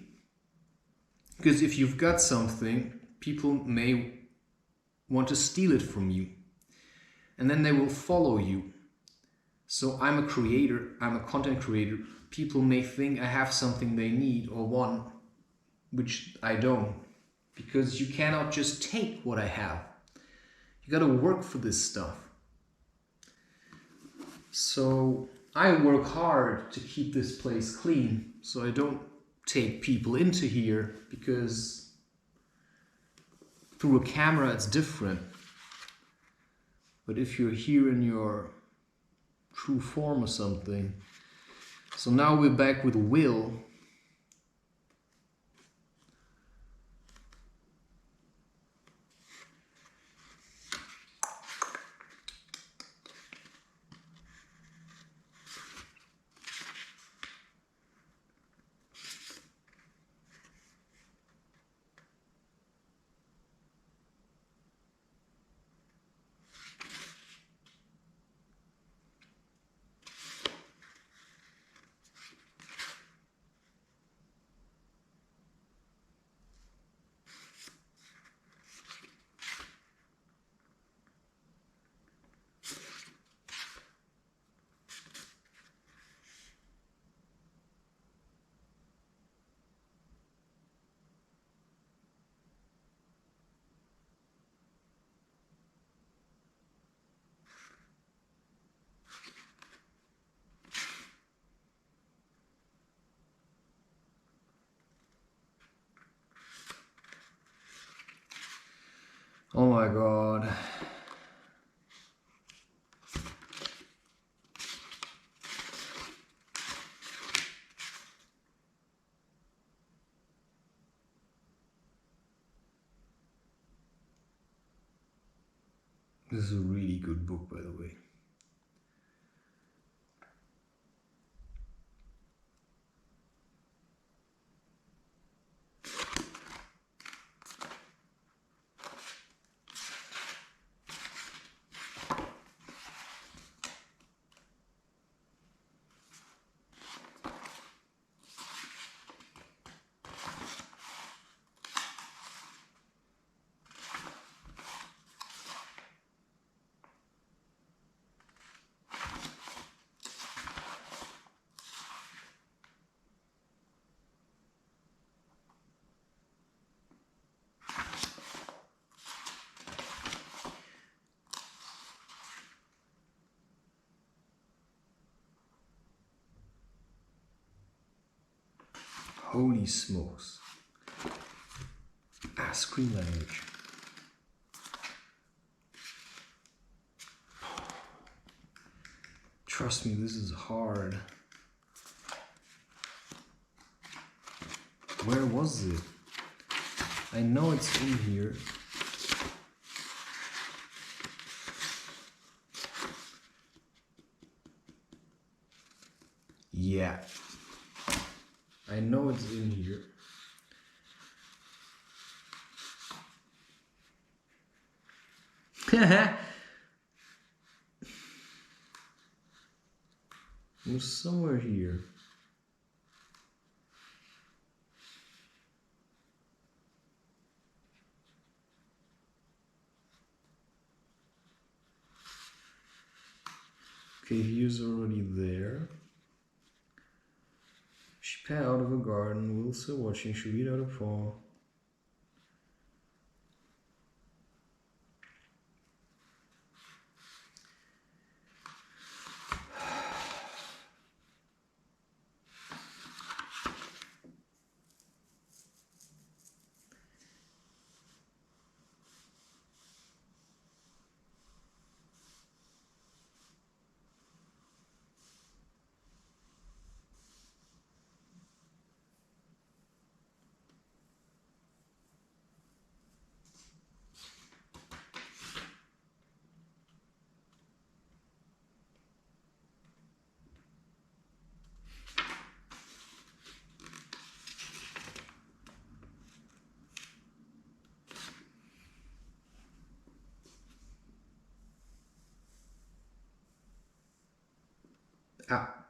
Because if you've got something, people may want to steal it from you. And then they will follow you. So I'm a creator, I'm a content creator. People may think I have something they need or want, which I don't. Because you cannot just take what I have. You gotta work for this stuff. So I work hard to keep this place clean. So I don't take people into here, because through a camera it's different. But if you're here in your true form or something. So now we're back with will. Oh my God. This is a really good book, by the way. Holy smokes. Screen language. Trust me, this is hard. Where was it? I know it's in here. Yeah. I know it's in here. It was somewhere here. Okay, he is already there. She passed out of a garden, Will still watching, she read out a fall. Ah.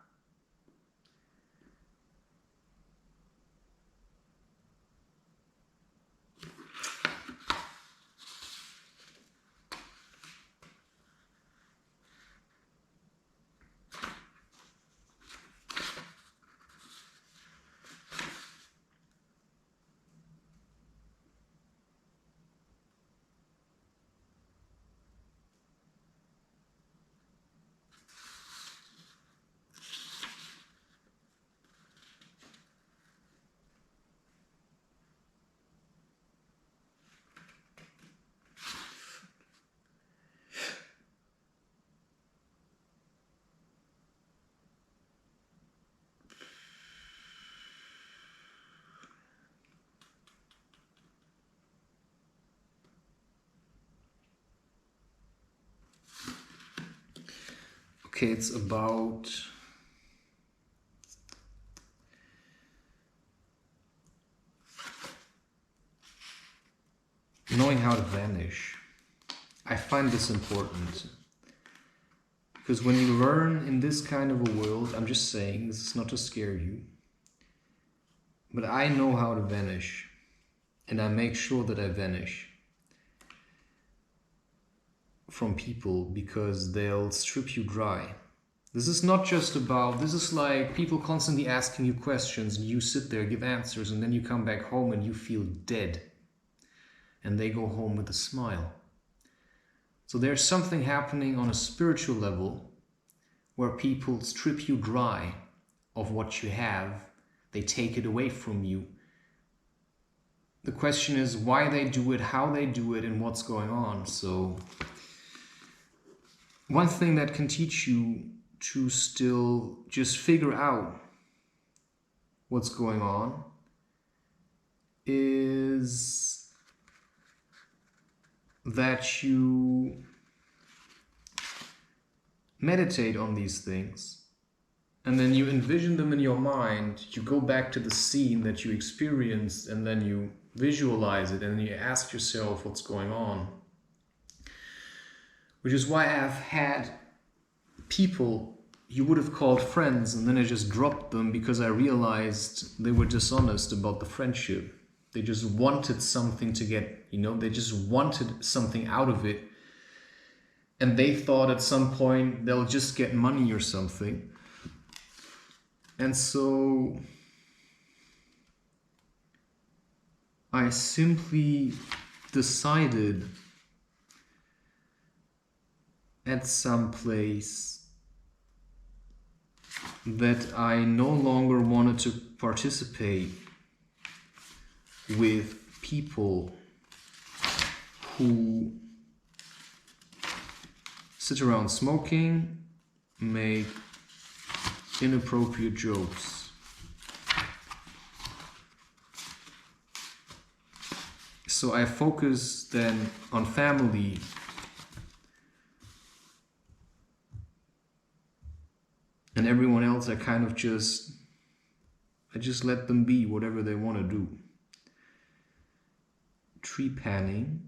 Okay, it's about knowing how to vanish. I find this important. Because when you learn in this kind of a world, I'm just saying, this is not to scare you, but I know how to vanish. And I make sure that I vanish from people because they'll strip you dry. This is not just about, this is like people constantly asking you questions and you sit there, give answers, and then you come back home and you feel dead. And they go home with a smile. So there's something happening on a spiritual level where people strip you dry of what you have. They take it away from you. The question is why they do it, how they do it, and what's going on. So one thing that can teach you to still just figure out what's going on is that you meditate on these things and then you envision them in your mind. You go back to the scene that you experienced and then you visualize it and then you ask yourself what's going on. Which is why I've had people you would have called friends and then I just dropped them because I realized they were dishonest about the friendship. They just wanted something to get, they just wanted something out of it. And they thought at some point they'll just get money or something. And so I simply decided at some place that I no longer wanted to participate with people who sit around smoking, make inappropriate jokes. So I focus then on family. And everyone else, I just let them be whatever they want to do. Tree panning,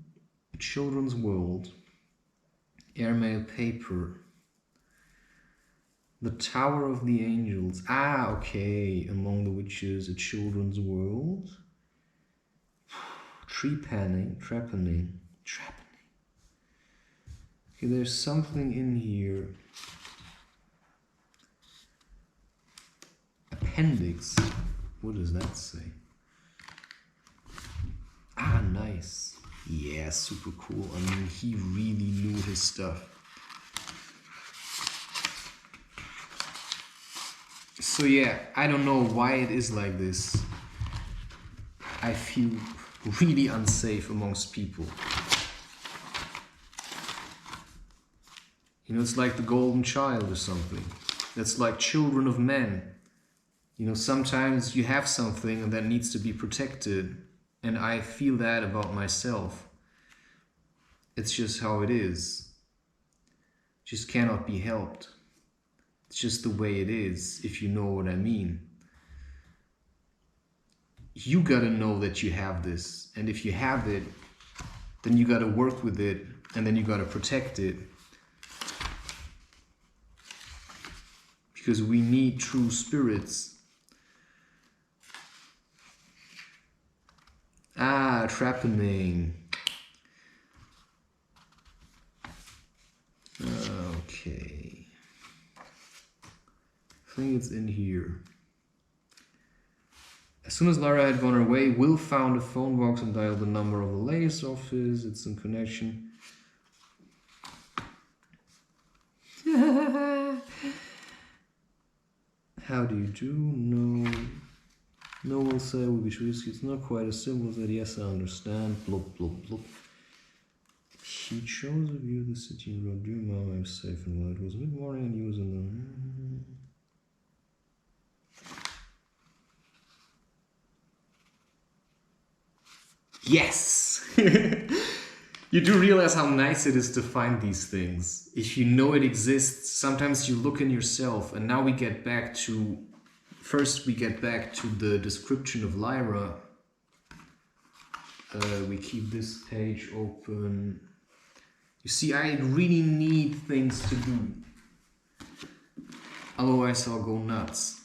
children's world, airmail paper, the Tower of the Angels. Okay, Among the Witches, a children's world. Tree panning, trappening. Okay, there's something in here. Appendix. What does that say? Nice. Yeah, super cool. I mean, he really knew his stuff. So yeah, I don't know why it is like this. I feel really unsafe amongst people. It's like the golden child or something. That's like children of men. Sometimes you have something that needs to be protected. And I feel that about myself. It's just how it is. Just cannot be helped. It's just the way it is, if you know what I mean. You gotta know that you have this. And if you have it, then you gotta work with it. And then you gotta protect it. Because we need true spirits. Trappening. Okay. I think it's in here. As soon as Lara had gone her way, Will found a phone box and dialed the number of the latest office. It's in connection. How do you do? No. No will say will be risky. It's not quite as simple as that. Yes, I understand. Blub, blub, blub. He chose a view of the city and wrote, "Dear Mom, I'm safe and well. It was mid-morning and he was alone." Yes! You do realize how nice it is to find these things. If you know it exists, sometimes you look in yourself. And now we get back to... First, we get back to the description of Lyra. We keep this page open. You see, I really need things to do. Otherwise, I'll go nuts.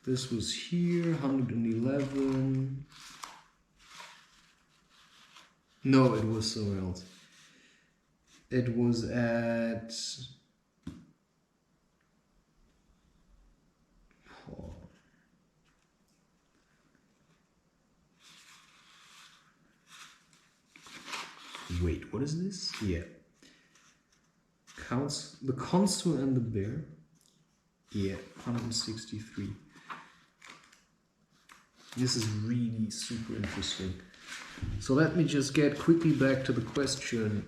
This was here, 111. No, it was somewhere else. It was at... Wait, what is this? Yeah. The Consul and the Bear. Yeah, 163. This is really super interesting. So let me just get quickly back to the question.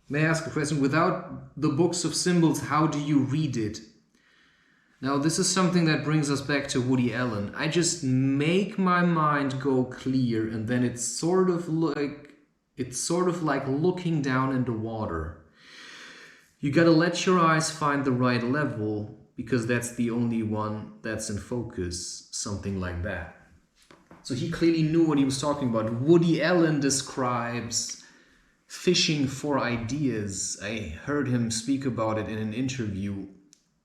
May I ask a question? Without the books of symbols, how do you read it? Now, this is something that brings us back to Woody Allen. I just make my mind go clear, and then it's sort of like looking down into water. You gotta let your eyes find the right level, because that's the only one that's in focus, something like that. So he clearly knew what he was talking about. Woody Allen describes fishing for ideas. I heard him speak about it in an interview.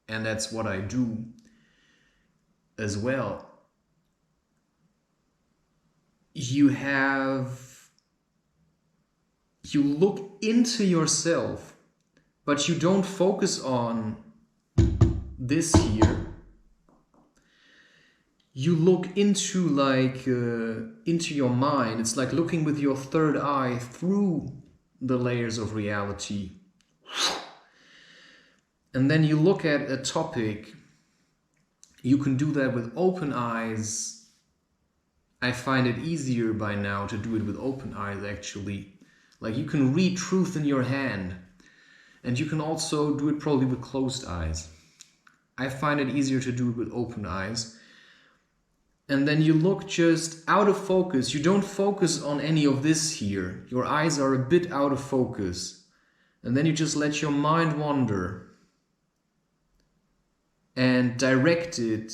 And that's what I do as well. You look into yourself, but you don't focus on this here. You look into into your mind. It's like looking with your third eye through the layers of reality. And then you look at a topic. You can do that with open eyes. I find it easier by now to do it with open eyes, actually. Like, you can read truth in your hand. And you can also do it probably with closed eyes. I find it easier to do it with open eyes. And then you look just out of focus. You don't focus on any of this here. Your eyes are a bit out of focus. And then you just let your mind wander. And direct it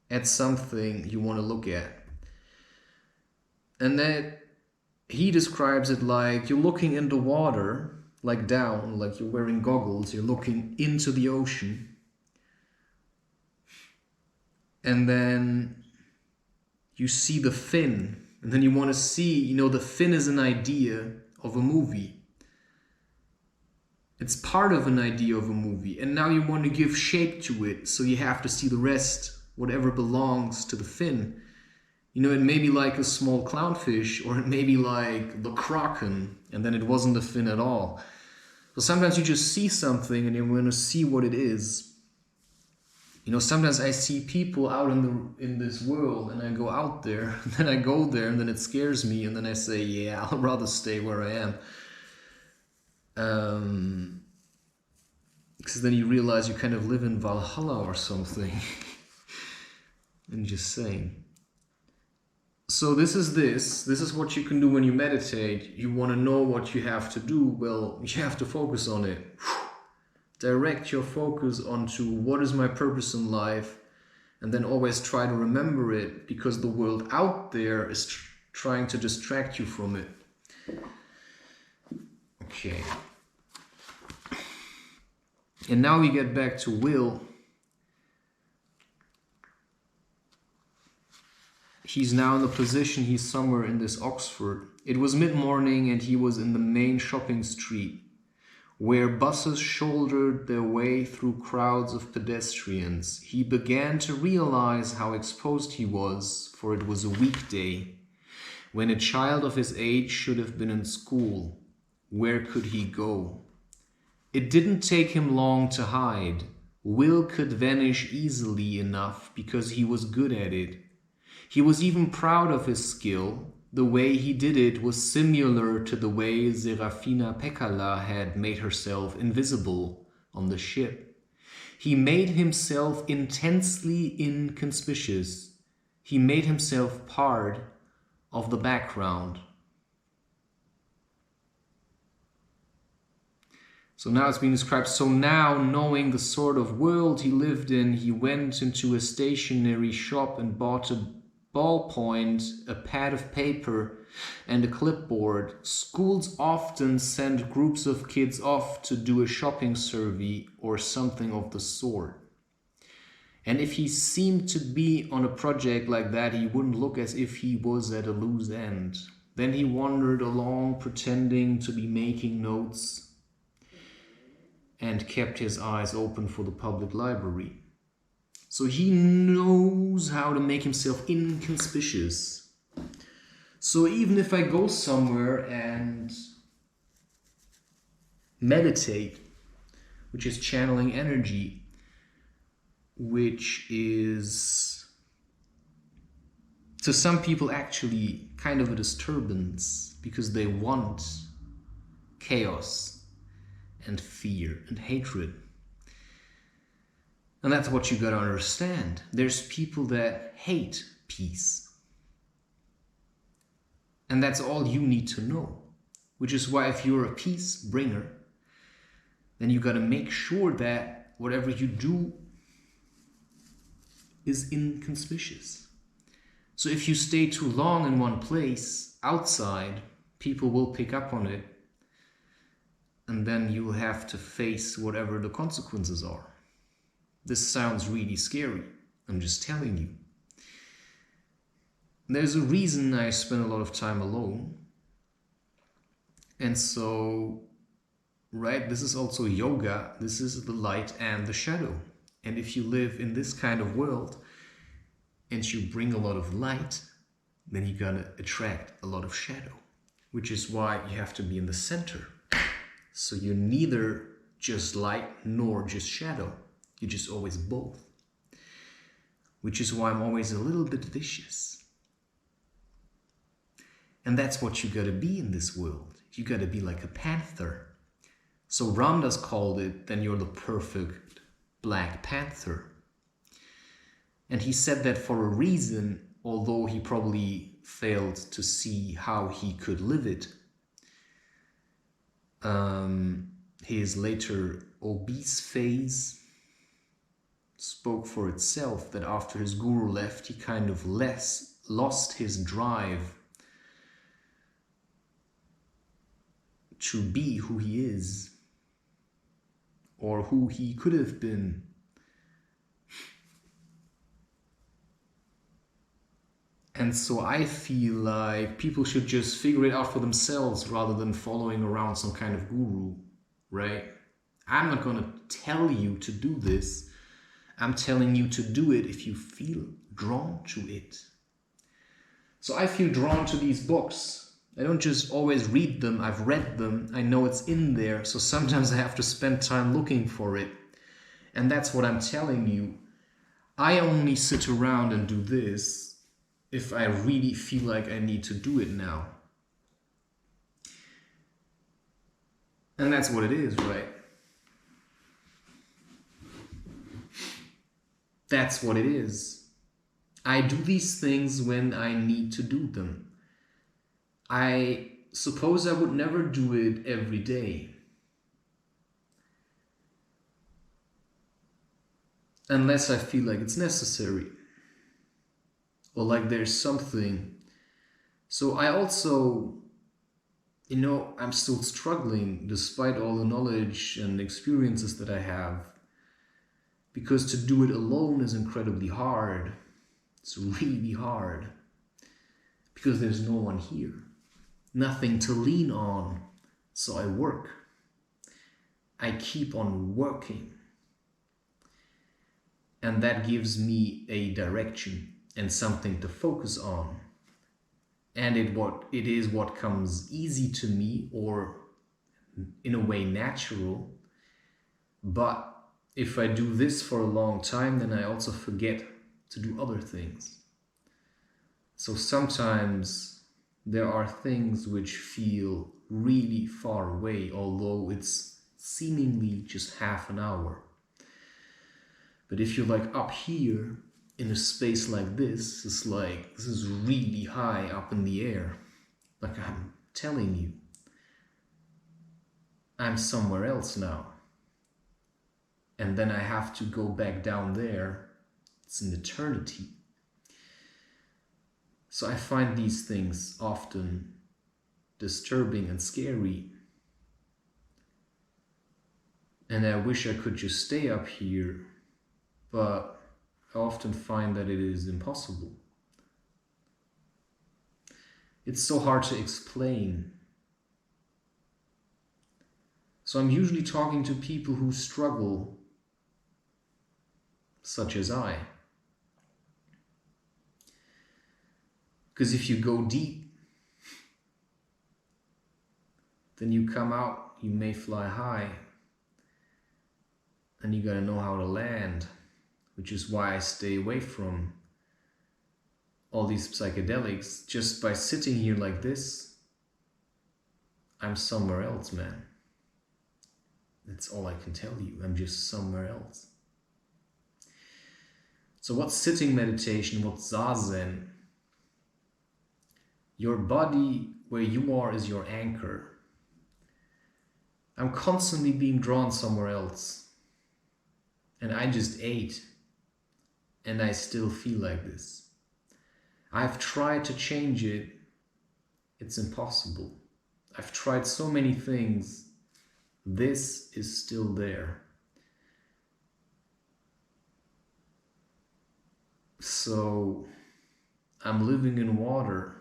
at something you want to look at. And then he describes it like you're looking into water, like down, like you're wearing goggles, you're looking into the ocean. And then you see the fin, and then you want to see, the fin is an idea of a movie. It's part of an idea of a movie, and now you want to give shape to it, so you have to see the rest, whatever belongs to the fin. It may be like a small clownfish, or it may be like the kraken, and then it wasn't the fin at all. So sometimes you just see something and you want to see what it is. Sometimes I see people out in this world, and I go out there, and then I go there, and then it scares me, and then I say, yeah, I'll rather stay where I am. Because then you realize you kind of live in Valhalla or something. I'm just saying. So this is what you can do when you meditate. You want to know what you have to do. Well, you have to focus on it. Direct your focus onto what is my purpose in life, and then always try to remember it, because the world out there is trying to distract you from it. Okay. And now we get back to Will. He's now in the position, he's somewhere in this Oxford. It was mid-morning and he was in the main shopping street, where buses shouldered their way through crowds of pedestrians. He began to realize how exposed he was, for it was a weekday, when a child of his age should have been in school. Where could he go? It didn't take him long to hide. Will could vanish easily enough because he was good at it. He was even proud of his skill. The way he did it was similar to the way Serafina Pekkala had made herself invisible on the ship. He made himself intensely inconspicuous. He made himself part of the background. So now it's being described. So now, knowing the sort of world he lived in, he went into a stationery shop and bought a ballpoint, a pad of paper, and a clipboard. Schools often send groups of kids off to do a shopping survey or something of the sort. And if he seemed to be on a project like that, he wouldn't look as if he was at a loose end. Then he wandered along, pretending to be making notes, and kept his eyes open for the public library. So he knows how to make himself inconspicuous. So even if I go somewhere and meditate, which is channeling energy, which is to some people actually kind of a disturbance because they want chaos and fear and hatred. And that's what you gotta understand. There's people that hate peace. And that's all you need to know. Which is why if you're a peace bringer, then you gotta make sure that whatever you do is inconspicuous. So if you stay too long in one place, outside, people will pick up on it. And then you'll have to face whatever the consequences are. This sounds really scary. I'm just telling you. There's a reason I spend a lot of time alone. And so, right, this is also yoga. This is the light and the shadow. And if you live in this kind of world and you bring a lot of light, then you're gonna attract a lot of shadow, which is why you have to be in the center. So you're neither just light nor just shadow. You're just always both. Which is why I'm always a little bit vicious. And that's what you gotta be in this world. You gotta be like a panther. So Ramdas called it, then you're the perfect Black Panther. And he said that for a reason, although he probably failed to see how he could live it. His later obese phase spoke for itself, that after his guru left, he kind of lost his drive to be who he is, or who he could have been. And so I feel like people should just figure it out for themselves rather than following around some kind of guru, right? I'm not going to tell you to do this. I'm telling you to do it if you feel drawn to it. So I feel drawn to these books. I don't just always read them. I've read them. I know it's in there. So sometimes I have to spend time looking for it. And that's what I'm telling you. I only sit around and do this if I really feel like I need to do it now. And that's what it is, right? That's what it is. I do these things when I need to do them. I suppose I would never do it every day. Unless I feel like it's necessary. Or like there's something. So I also, I'm still struggling despite all the knowledge and experiences that I have. Because to do it alone is incredibly hard. It's really hard. Because there's no one here. Nothing to lean on. So I work. I keep on working. And that gives me a direction and something to focus on. And it is what comes easy to me, or in a way natural. But if I do this for a long time, then I also forget to do other things. So sometimes there are things which feel really far away, although it's seemingly just half an hour. But if you're like up here in a space like this, it's like, this is really high up in the air. Like I'm telling you, I'm somewhere else now. And then I have to go back down there. It's an eternity. So I find these things often disturbing and scary. And I wish I could just stay up here, but I often find that it is impossible. It's so hard to explain. So I'm usually talking to people who struggle, such as I. Because if you go deep, then you come out, you may fly high, and you gotta know how to land, which is why I stay away from all these psychedelics. Just by sitting here like this, I'm somewhere else, man. That's all I can tell you. I'm just somewhere else. So what's sitting meditation? What's Zazen? Your body, where you are, is your anchor. I'm constantly being drawn somewhere else. And I just ate. And I still feel like this. I've tried to change it. It's impossible. I've tried so many things. This is still there. So I'm living in water.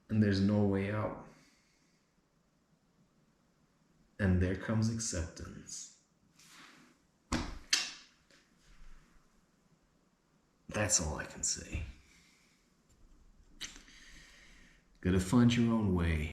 And there's no way out. And there comes acceptance. That's all I can say. Gotta find your own way.